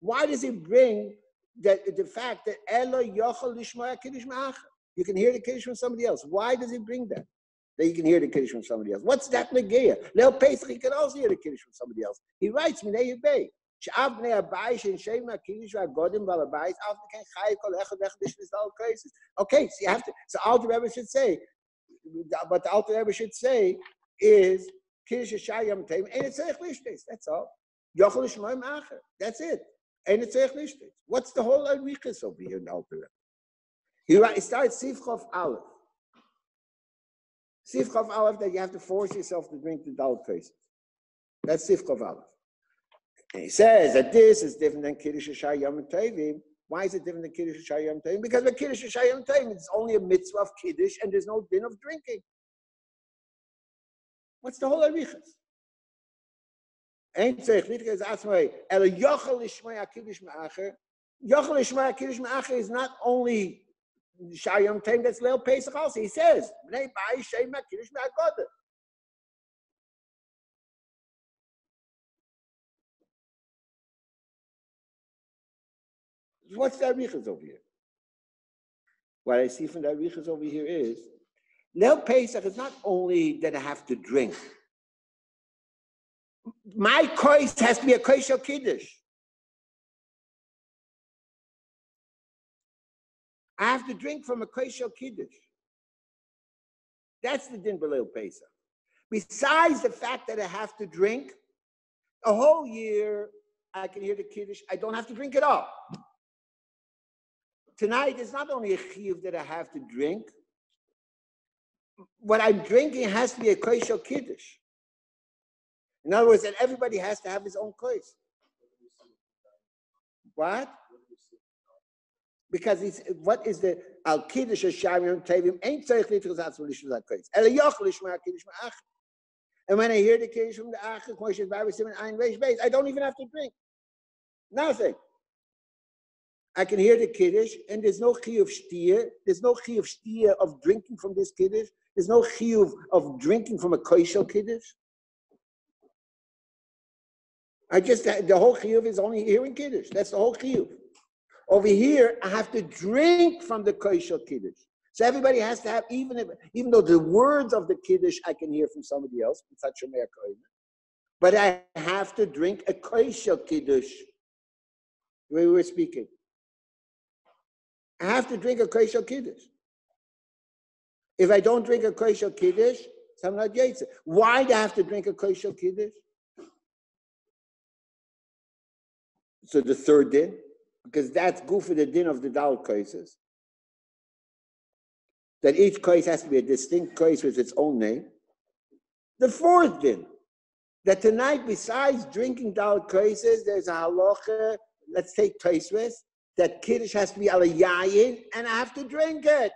Why does he bring the fact that Elo yochel lishma kiddush me'achar? You can hear the kiddush from somebody else. Why does he bring that? That you can hear the kiddush from somebody else. What's that negeya? Leil Pesach he can also hear the kiddush from somebody else. He writes Minei Yibei. She'av bnei abayis shein shein makiddush v'hagodim b'al abayis av b'kein chay kol echad echad lishtis daled kois. Okay, so you have to. So Alter Rebbe should say, but the Alter Rebbe should say is kiddush shel Yom Tovim ain't it tzarich lishtos. That's all. Yochel lishma me'achar. That's it. And it's tzarich lishtos. What's the whole arichas over here in the Alter Rebbe? He starts Seif Chaf Aleph. Seif Chaf Aleph that you have to force yourself to drink the daled cases. That's Seif Chaf Aleph. And he says that this is different than Kiddush Shar Yom Tovim. Why is it different than Kiddush Shar Yom Tovim? Because with Kiddush Shar Yom Tovim, it's only a mitzvah of Kiddush and there's no din of drinking. What's the whole arichas? Ain't tzarich litchis atzma el yochel lishma kiddush me'achar. Yochel lishma kiddush me'achar is not only Shar Yom Tovim, that's Leil Pesach also. He says bnei bayis shein kiddush me'hagodah. What's the arichas over here? What I see from the arichas over here is Leil Pesach is not only that I have to drink. My kois has to be a kois shel kiddush. I have to drink from a kois shel kiddush. That's the din b'Leil Pesach. Besides the fact that I have to drink, a whole year I can hear the kiddush. I don't have to drink at all. Tonight is not only a chiyuv that I have to drink. What I'm drinking has to be a kois shel kiddush. In other words, that everybody has to have his own kois. What? Because what is the al kiddush shar Yom Tovim ain't tzarich litchis atzma lishmas hakois. El yochel lishma kiddush me'achar. And when I hear the kiddush from the achar, Moshe Rabbi Siman Ein Reish Beis, I don't even have to drink. Nothing. I can hear the kiddush, and there's no chiyuv shtia. There's no chiyuv shtia of drinking from this kiddush. There's no chiyuv of drinking from a kois shel kiddush. The whole chiyuv is only hearing kiddush. That's the whole chiyuv. Over here, I have to drink from the kois shel kiddush. So everybody has to have, even though the words of the kiddush I can hear from somebody else, but I have to drink a kois shel kiddush. The way we were speaking. I have to drink a kois shel kiddush. If I don't drink a kois shel kiddush, so I'm not yaitze. Why do I have to drink a kois shel kiddush? So the third din, because that's good for the din of the daled koises. That each kois has to be a distinct kois with its own name. The fourth din, that tonight, besides drinking daled koises, there's a halacha, let's take Tosfos, that kiddush has to be ala yayin, and I have to drink it.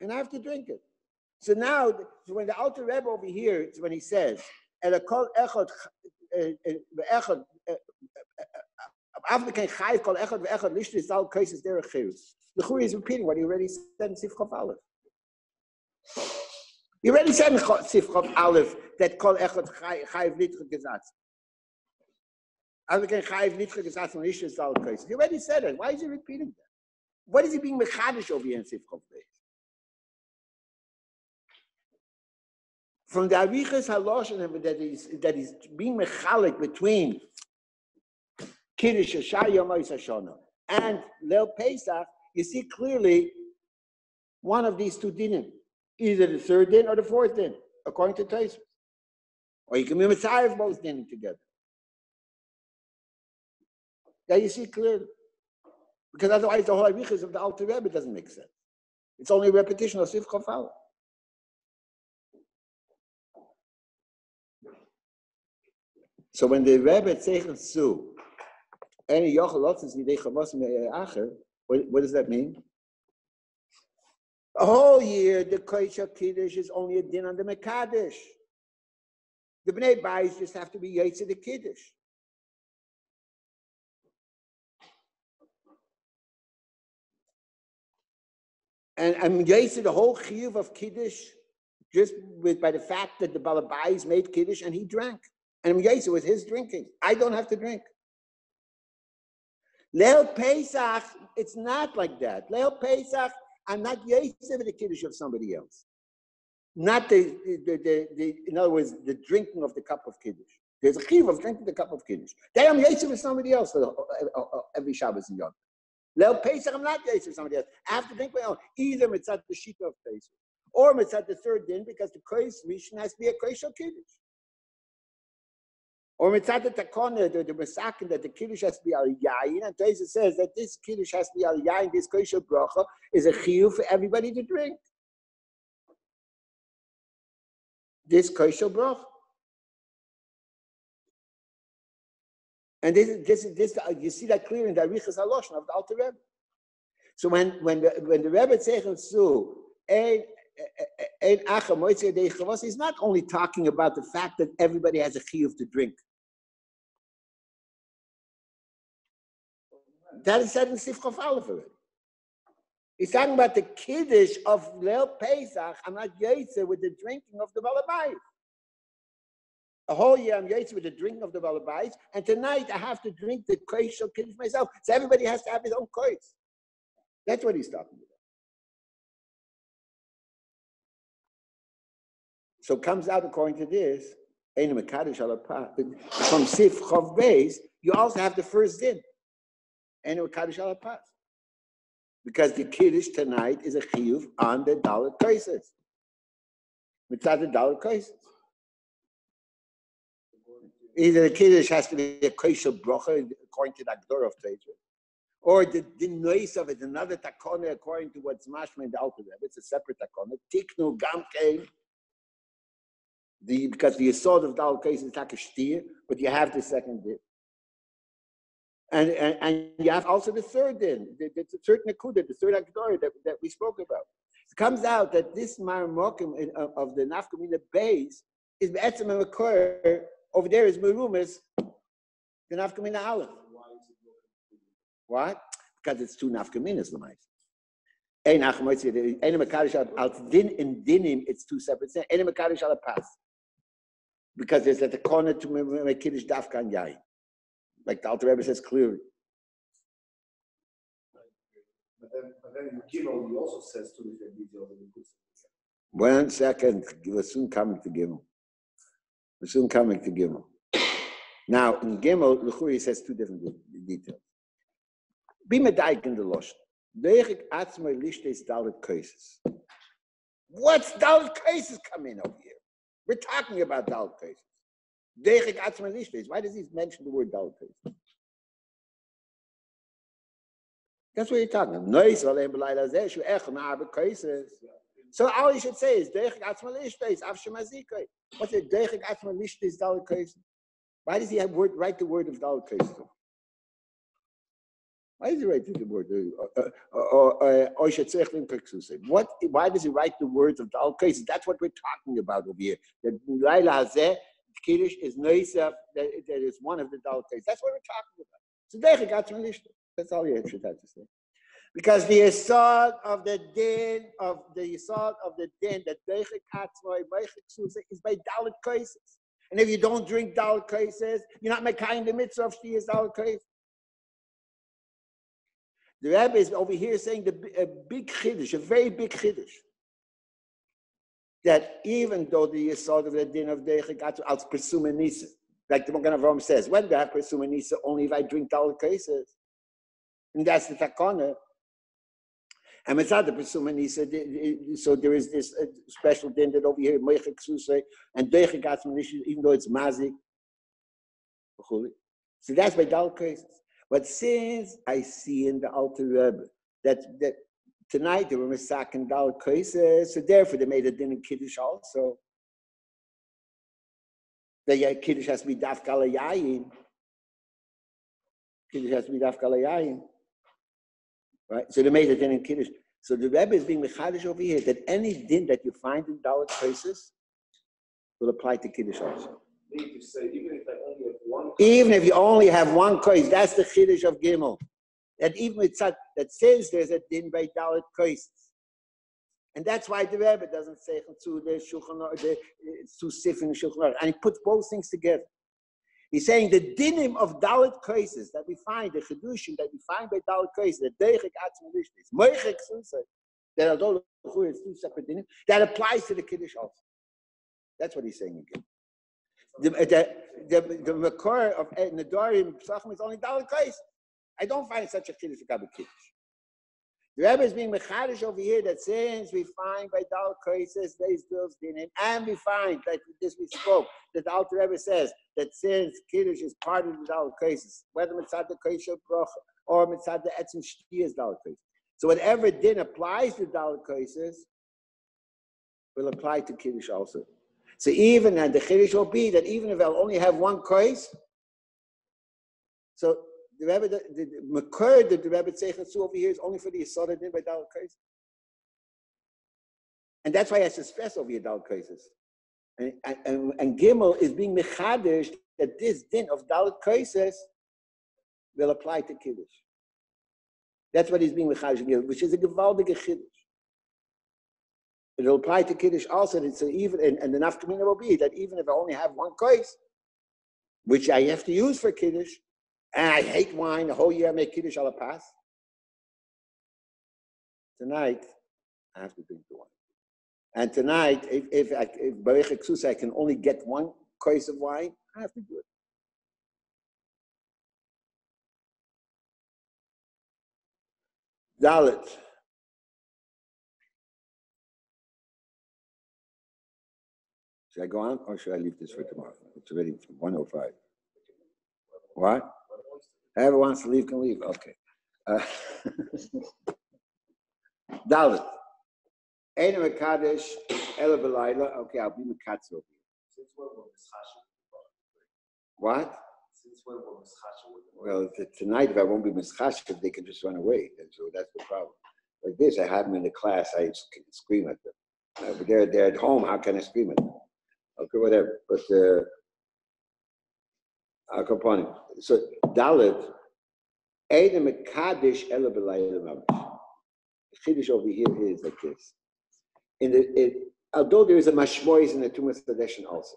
And I have to drink it. So now, when the Alter Rebbe over here, when he says, אלא כל אחד ואחד, אף מכן חי כל אחד ואחד לישתס על קייסס דרך חירוס. The Churi is repeating what he already said in Sif Chav Aleph. He already said in Sif Chav Aleph that kol echad chayiv nitche gesatz. Avken chayiv nitche gesatz on Ishus al kaises. He already said it. Why is he repeating that? What is he being mechadish over here in Sif Chav Beis? From the Arichas Haloshon that he's being mechalik between Kiddush Shar Yom Hashana and Leil Pesach, you see clearly one of these two dinim, either the third din or the fourth din, according to Tosfos. Or you can be mitzvah of both dinim together. That you see clearly. Because otherwise the whole Arichas of the Alter Rebbe doesn't make sense. It's only a repetition of Sif Chav Aleph. So when the Rebbe Zeichen Su, any Yochel Lotzes Yidei Chavos Me'acher, what does that mean? A whole year, the Kodesh Kiddush is only a din on the Mekadesh. The Bnei Bayis just have to be Yetzer the Kiddush. And I'm Yetzer the whole Chiyuv of Kiddush just by the fact that the Baal Bayis made Kiddush and he drank. And I'm Yetzer with his drinking. I don't have to drink. Leil Pesach, it's not like that. Leil Pesach, I'm not Yetzer with the Kiddush of somebody else. Not in other words, the drinking of the cup of Kiddush. There's a chiv of drinking the cup of Kiddush. Then I'm Yetzer with somebody else every Shabbos and Yom. Leil Pesach, I'm not Yetzer with somebody else. I have to drink my own. Either mitzat the Shita of Pesach, or mitzat the third din, because the Kodesh Rishon has to be a Kodesh Kiddush. Or mitzat the takona, the masakin that the kiddush has to be al yayin, and Tosfos says that this kiddush has to be al yayin. This kosher bracha is a chiyuv for everybody to drink. This kosher bracha, and this you see that clear in the Arichas Haloshon of the Alter Rebbe. So when the Rebbe Zeichen Su he's not only talking about the fact that everybody has a chiyuv to drink. That is said in Sif Chav Aleph already. He's talking about the kiddush of Leil Pesach. I'm not Yetzer with the drinking of the Baal Bayis. A whole year I'm Yetzer with the drinking of the Baal Bayis, and tonight I have to drink the kosher kiddush myself. So everybody has to have his own kois. That's what he's talking about. So it comes out according to this, from Sif Chav Beis, you also have the first din. Because the Kiddush tonight is a chiyuv on the Dalet Kaises. Mitzad the Dalet Kaises. Either the Kiddush has to be a kosher bracha according to the Agdor of Tosfos, or the noise of it, another takona according to what's mashma in the Alter Rebbe. It's a separate takona. Tiknu gamkein. Because the Yesod of Dalet Kaises is like a shtir, but you have the second din. And you have also the third din, the third nekuda, the third agdor that we spoke about. It comes out that this marmokim of the nafkamina base is be'etzem makor. Over there is merumas, the nafkamina aleph. What? Because it's two nafkaminas, l'mayis. Ein achmoitzi, ein makarish al din and dinim. It's two separate things. Ein makarish al pas. Because there's at the corner to make kiddush dafkan yayin. Like the Alter Rebbe says clearly. But then in Gimel, he also says two different details. 1 second, we're soon coming to Gimel. We're soon coming to Gimel. Now, in Gimel, L'churi says two different details. Be medaik in the Loshen. Deich atzmai lishtes dalet kaises. What's dalet kaises come in over here? We're talking about dalet kaises. Why does he mention the word Dalet Kaises? That's what you're talking about. So all you should say is what's it? Why does he write the word of Dalet Kaises? Why does he write the word? Why does he write the words of Dalet Kaises? That's what we're talking about over here. That Kiddush is Neisaf, that is one of the Daled Koises. That's what we're talking about. So Deichik Atzma Lishta. That's all you should have to say. Because the Yesod of the din that Deichik Atzma is by Daled Koises. And if you don't drink Daled Koises, you're not making the mitzvah of Shtiyas Daled Koises. The Rabbi is over here saying a big chiddush, a very big chiddush, that even though the Yesod of the din of Deichik Atzma als Presuma Nisa, like the Magen Avraham says, when do I have Presuma Nisa? Only if I drink Daled Koises. And that's the takana. And it's not the Presuma Nisa, so there is this special din that over here, Meichik Susay, and Deichik Atzma Nisa, even though it's Mazik. So that's by Daled Koises. But since I see in the Alter Rebbe that tonight they were Misak Daled Koises, so therefore they made a din in Kiddush also. The Kiddush has to be Daf Galayayin. Kiddush has to be Daf Galayayin. Right? So they made a din in Kiddush. So the Rebbe is being mechadish over here that any din that you find in Daled Koises will apply to Kiddush also. You say, even if you only have one kois, that's the chiddush of Gimel. That even with that says there's a din by Daled Koises. And that's why the Rebbe doesn't say to the Shulchan to Sif in the Shulchan, and he puts both things together. He's saying the dinim of Daled Koises that we find, the chidushim that we find by Daled Koises, the Deichik Atzma Lishta, Moichik Susay, that although it's two separate dinim, that applies to the Kiddush also. That's what he's saying again. The makor of Nedarim Psachim is only Daled Koises. I don't find such a Kiddush about Kiddush. The Rebbe is being mechadish over here that since we find by Daled Koises these bills dinim, and we find that this we spoke that the Alter Rebbe says that since Kiddush is part of the Daled Koises, whether mitzad the Koish Brocha or mitzad the Etzim Shtiyas Daled Koises. So whatever din applies to Daled Koises will apply to Kiddush also. So even and the Kiddush will be that even if I'll only have one kois, so the Rebbe, the makor that the Rebbe Tzeichas over here is only for the Yesod din by Daled Koises. And that's why I has to stress over here Daled Koises. And Gimel is being mechadish that this din of Daled Koises will apply to Kiddush. That's what he's being mechadish, which is a gewaldige Kiddush. It'll apply to Kiddush also, so even, and the nafkamina will be that even if I only have one kois, which I have to use for Kiddush, and I hate wine, the whole year I make Kiddush ala pas, tonight I have to drink the wine. And tonight, if Barich Eksusa I can only get one kois of wine, I have to do it. Dalet. Should I go on or should I leave this for tomorrow? It's already 1:05. What? Whoever wants to leave can leave. Okay. Dalet. Ein mekadesh ela b'layla. Okay, I'll be mekatz over here. Since when will Mischasha? What? Since when will Mischasha? Well, tonight if I won't be mischashiv, they can just run away. And so that's the problem. Like this, I have them in the class, I can scream at them. But they're at home, how can I scream at them? Okay, whatever. But I'll come upon it. So Dalet, Ein mekadesh ela b'layla mamash. The chiddush over here is like this. Although there is a mashmois in the Tumas Tradition also,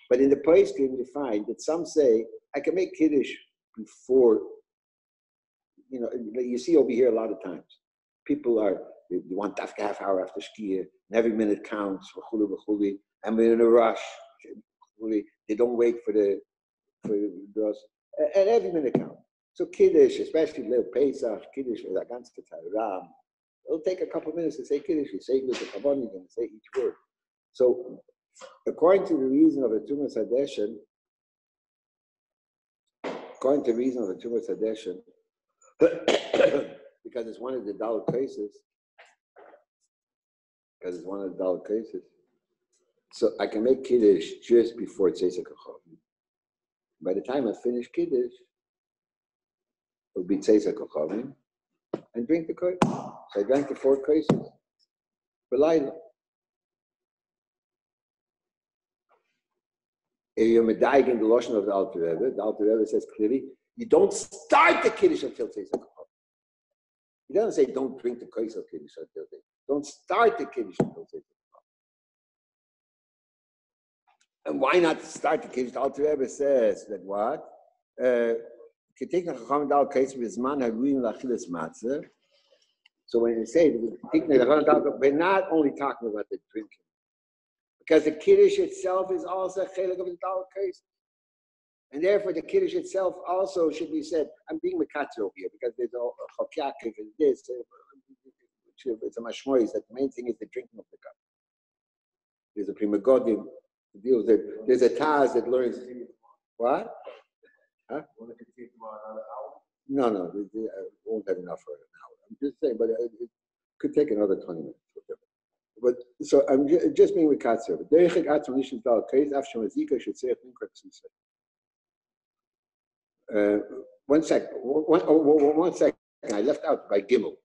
but in the Poiskim you find that some say I can make Kiddush before. You see over here a lot of times people they want after half hour after Shkia, and every minute counts, and we're in a rush. They don't wait for the and every minute counts. So Kiddush, especially Leil Pesach, Kiddush is a ganze Ram. It'll take a couple of minutes to say Kiddush. You say with the Kabbani, you're going to say each word. So, according to the reason of the Tumas Hadeshin, because it's one of the Daled Koises, so I can make Kiddush just before Tzeitzak HaChavim. By the time I finish Kiddush, it'll be Tzeitzak HaChavim, and drink the kois. So I drank the 4 koises. B'layla. you're medaig in the lotion of the Alter Rebbe says clearly, you don't start the Kiddush until Tzeitzah Kachal. He doesn't say don't drink the Kos of Kiddush until Tzeitzah. Don't start the Kiddush until Tzeitzah Kachal. And why not start the Kiddush? The Alter Rebbe says that what? So when you say we're not only talking about the drinking, because the Kiddush itself is also a chelik of the Dal case. And therefore the Kiddush itself also should be said, I'm being mekatzer over here, because there's a chokyak and this, it's a mashmois, that the main thing is the drinking of the cup. There's a prima godim, there's a taz that learns, what? Huh? No, I won't have enough for an hour. I'm just saying, but it could take another 20 minutes. But so I'm just being with Katzer. One second. I left out by Gimel.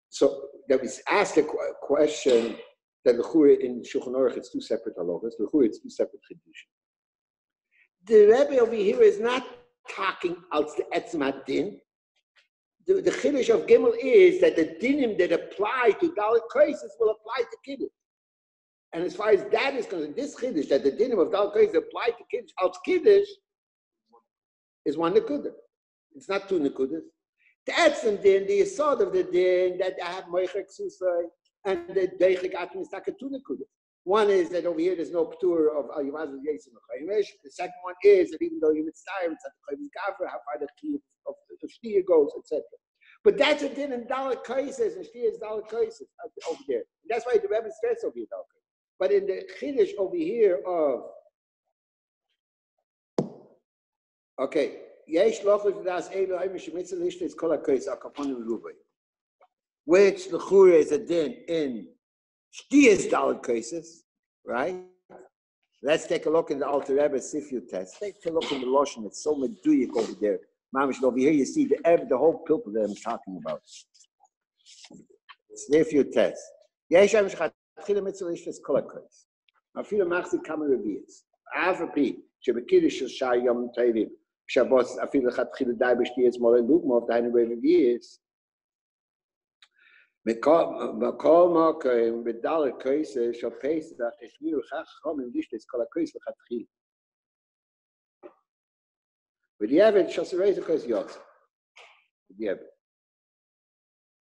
So that was asked a question that in Shulchan Aruch it's two separate halachas. It's two separate chiddushim. The Rebbe over here is not talking out the etzem hadin. The chiddush of Gimel is that the dinim that apply to Dalet Kaisis will apply to Kiddush. And as far as that is concerned, this chiddush that the dinim of Dalet Kaisis apply to Kiddush, out Kiddush, is one nekudah. It's not two nekudas. The etzem din, the yesod of the din that I have moichek susay, and the deichik atim is taka two nekudas. One is that over here there's no p'tur of Yavaz Yesim Chaimish. The second one is that even though you mitzvah, it's at the Chaimish Gavra, how far the key of the Shtia goes, etc. But that's a din in Dalet Kaises, and Shtia is Dalet Kaises over there. And that's why the Rebbe stressed over here Dalet Kaises. But in the Chiddush over here of, okay, Yesh Lochus Das Elo Haimish Mitzvah Lishta is Kol HaKais Akaponim Rubai, which the Chura is a din in Shtiya's Dalet Kaises, right? Let's take a look in the Alter Rebbe Sifyu test. Take a look in the Loshen. It's so meduyik over there. Mamish, over here you see the whole pilpul that I'm talking about. Sifyu test. Yeshem shchatchila mitzvah ishtes kol hakais. Afilu machzik kama revius. Avapi shebekidush shal yom tovim. Shabbos afilu chatchila dai b'shtiyas molei lugmov dainu revius. Mekol Mokim b'dalet Kaises shal Pesach eshmiru chachomim lishtes kol hakais v'chatchila. But the average shall raise the cause yotz.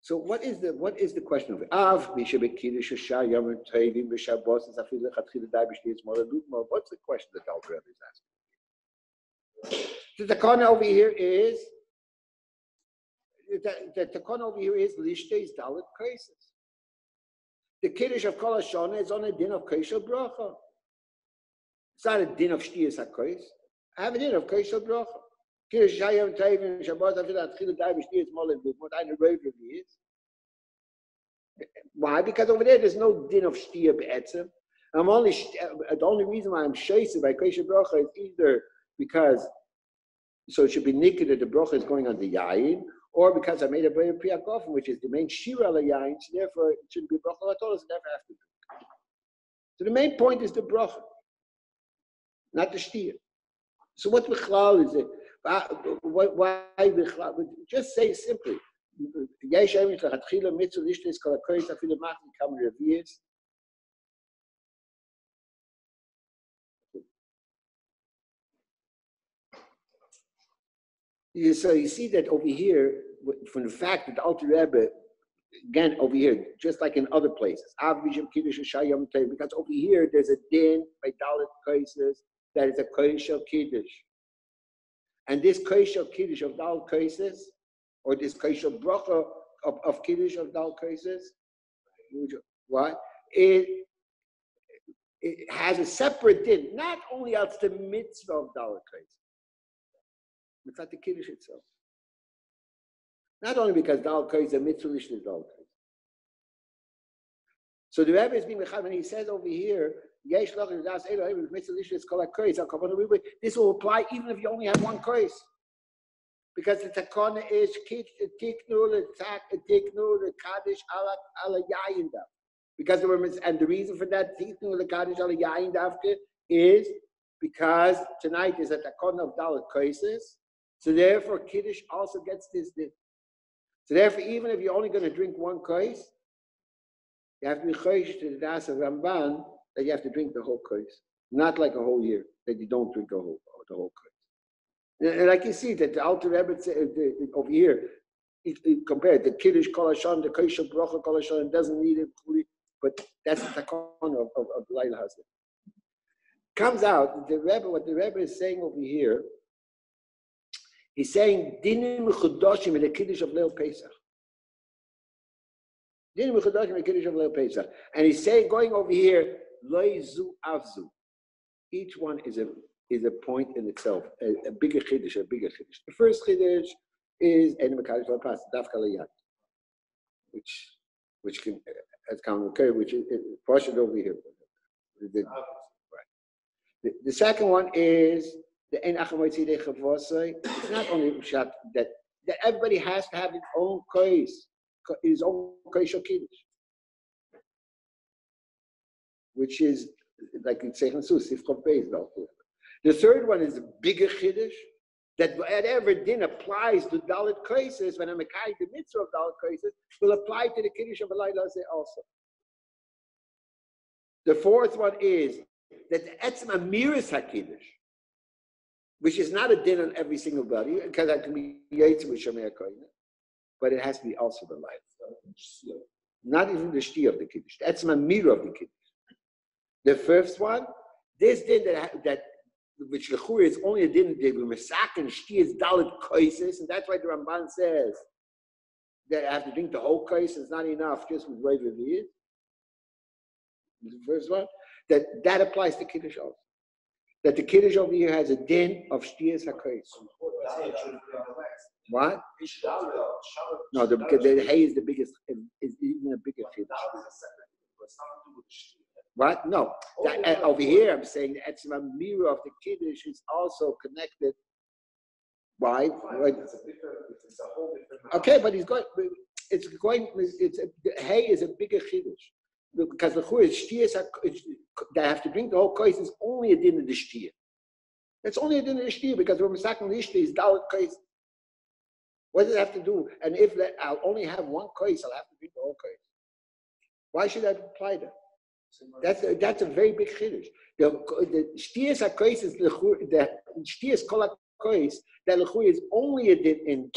So what is the question of it? Av mishabekidush shah yom tovim b'Shabbos zafil lechatchila dai b'shtiyas molei lugmov. What's the question that the Alter Rebbe is asking? The takana over here is lishtes dalet kaises. The kiddush of Kol Hashana is on a din of kaishel bracha. It's not a din of shtiyas hakais. I have a din of kaishel bracha. Kiddush shayim tevim Shabbat afilat chilul dai b'shtiyas molei lugmov. I know Rabbi is. Why? Because over there's no din of shtiyah be'etzem. The only reason why I'm shayse by kaishel bracha is either because so it should be niked that the bracha is going on the yayin, or because I made a brave priyakofen, which is the main shira la yain, so therefore it shouldn't be bracha at all, so never have to do. So the main point is the bracha, not the shtia. So what bichlal is it? Why bichlal? Just say simply, yesh emich lachatchila mitzvah lishtes kol hakais afilu machzik kama revius. So you see that over here, from the fact that the Alter Rebbe, again over here, just like in other places, because over here there's a din by Dalet Kaises that is a Kaishel Kiddush. And this Kaishel Kiddush of Dalet Kaises, or this Kaishel Bracha of Kiddush of Dalet Kaises, what? It has a separate din, not only as the mitzvah of Dalet Kaises. It's not the Kiddush itself. Not only because Dalet Kaises is a mitzvah lishtes Dalet Kaises. So the Rebbe is being mechav, and he says over here, Yesh Lochus Das Elo mitzvah lishtes kol hakais. This will apply even if you only have one kais, because the takana is tiknu the kaddish ala yayin daf. Because and the reason for that tiknu the kaddish ala yayin daf is because tonight is a takon of Dalit Kaisis. So therefore, Kiddush also gets this din. So therefore, even if you're only going to drink one kais, you have to be chosh to the das of Ramban that you have to drink the whole kais, not like a whole year that you don't drink the whole kais. And like you see that the Alter Rebbe over here, it compared the Kiddush Kol Hashan, the Kaish of Bracha Kol Hashan, doesn't need it, but that's the takon of Laila Hazeh. Comes out what the Rebbe is saying over here. He's saying dinim chudoshim in the Kiddush of Leil Pesach. Dinim chudoshim in the Kiddush of Leil Pesach, and he's saying going over here loizu avzu. Each one is a point in itself, a bigger Kiddush, a bigger Kiddush. The first Kiddush is Enim Mekadosh Lapas Dafka Liyad, which can has come okay, which is partially over here. The second one is the Ein Achamoitzi De Chavosai. It's not only Pshat that everybody has to have his own kois, his own kois of Kiddush, which is like in Seichen Sus, Sifkov Beis. The third one is a bigger Kiddush that whatever din applies to Dalit Koises, when I'm Mekai the mitzvah of Dalit Koises, will apply to the Kiddush of Alayla also. The fourth one is that the Etzem Amiris HaKiddush, which is not a din on every single body, because that can be Yaitz with Shomei HaKoyin, but it has to be also the life. Not even the Shti of the Kiddush, the Etzem Amir of the Kiddush. The first one, this din that which Lechur is only a din that we Mesak and Shti is Dalit Koises, and that's why the Ramban says that I have to drink the whole Kois, it's not enough just with Rav Revi'id. The first one, that applies to Kiddush also. That the Kiddush over here has a din of Shtiyas HaKois. What? No, the hay is the biggest, is even a bigger Kiddush. What? No. Over here, I'm saying the Etzem Amira of the Kiddush is also connected. Why? Okay, but the hay is a bigger Kiddush. Because the Chur is Shtiyas, they have to drink the whole Kois is only a din of the Shtiyah. It's only a din of the Shtiyah because we're Mesaking the Shtiyah is Dalit Kois. What does it have to do? And if I'll only have one Kois, I'll have to drink the whole Kois. Why should I apply that? That's a very big Chiddush. The Shtiyas HaKois is the Shtiyas Kol HaKois, that the Chur is only a din in.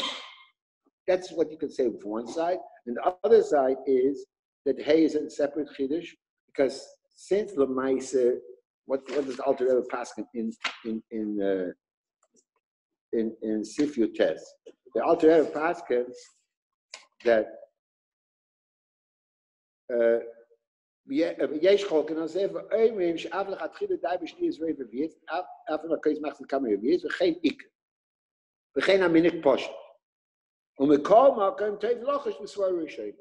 That's what you can say from one side. And the other side is that hay is a separate chiddush because since Lamaisa, what does the Alter Rebbe Paskin in Sifyu Tes? The Alter Rebbe Paskin that Yesh Cholken on Sefer Oimim she'avlech atchila dai b'shtiyas Rav Revi'id after Kois machzil kam Revi'id v'chein ik v'chein aminik posh u'mekol makom tev lochish b'svar Rishayim.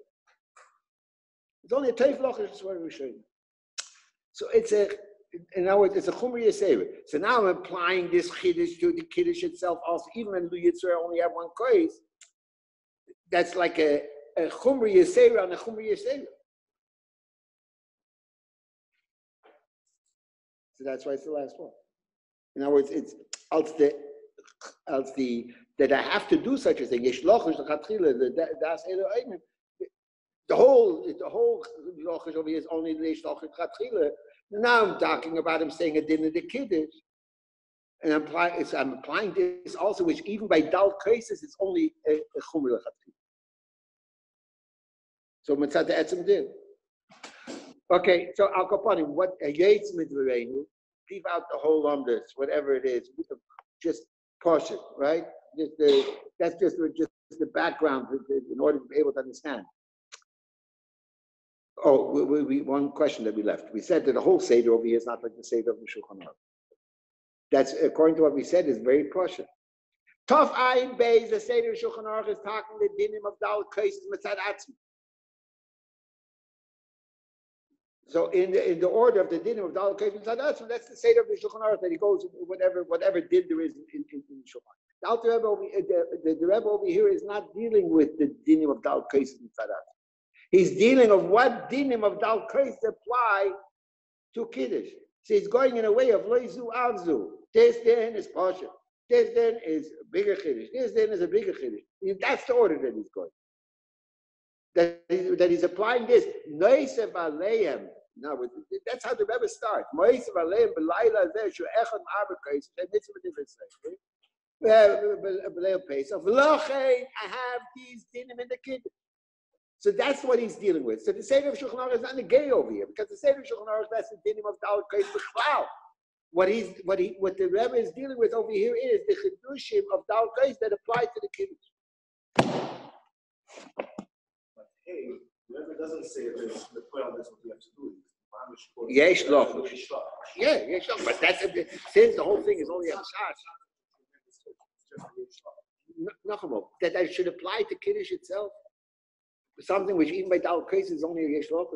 It's only a teif lochish is what we're showing. So in other words, it's a chumri yisera. So now I'm applying this chiddush to the kiddush itself also. Even when Lu Yitzhak only have one kois, that's like a chumri yisera on a chumri yisera. So that's why it's the last one. In other words, it's that I have to do such a thing. Yesh lochish l'chatchila the das elo einim. The whole lochish over here is only the lochish chatchila. Now I'm talking about him saying a din of the kiddush, and I'm applying this also, which even by dal cases it's only a chumra chatchila. So mitzat the etzem din. Okay, so I'll go upon him. What a yaitz midvareinu, leave out the whole lumdus, whatever it is, just push it, right? That's just the background in order to be able to understand. Oh, one question that we left. We said that the whole Seder over here is not like the Seder of the Shulchan Aruch. That's, according to what we said, is very Prussian. Tov Ayin Beis, the Seder of Shulchan Aruch is talking the dinim of Dal Kaisis Mitzad Atzmi. So in the order of the dinim of Dal Kaisis Mitzad Atzmi, that's the Seder of the Shulchan Aruch that he goes whatever din there is in Shulchan. The Rebbe over here is not dealing with the dinim of Dal Kaisis Mitzad Atzmi. He's dealing of what dinim of Dal Kais apply to Kiddush. So he's going in a way of loizu alzu. This then is pasha. This then is a bigger chiddush. This then is a bigger chiddush. That's the order that he's going. That he's applying this. Noisev aleim. No, that's how the Rebbe starts. Noisev aleim b'layla zeh shu echad ma'arba and it's a different thing. I have these dinim in the kid. So that's what he's dealing with. So the Seder of Shulchan Aruch is not negay over here, because the Seder of Shulchan Aruch, that's the dinim of Dal Kais B'chlal. What the Rebbe is dealing with over here is the chidushim of Dal Kais that apply to the kiddush. But hey, the Rebbe doesn't say this. The point is what you have to do. Yesh loch. Yeah, yesh loch. But that's since the whole thing is only a chash. That I should apply to kiddush itself. Something which even by Dal Kais is only a yesh loch.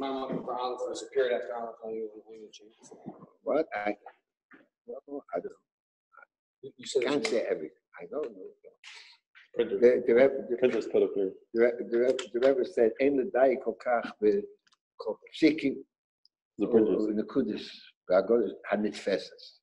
I'm looking for Aleph. There's a period after Aleph. What? I don't know. You said can't say everything. I don't know. Printer. The Printer's put up here. The Rebbe said, "Ein l'day kol kach b'psikim." The printers. In the Kudus, Hanitfeses.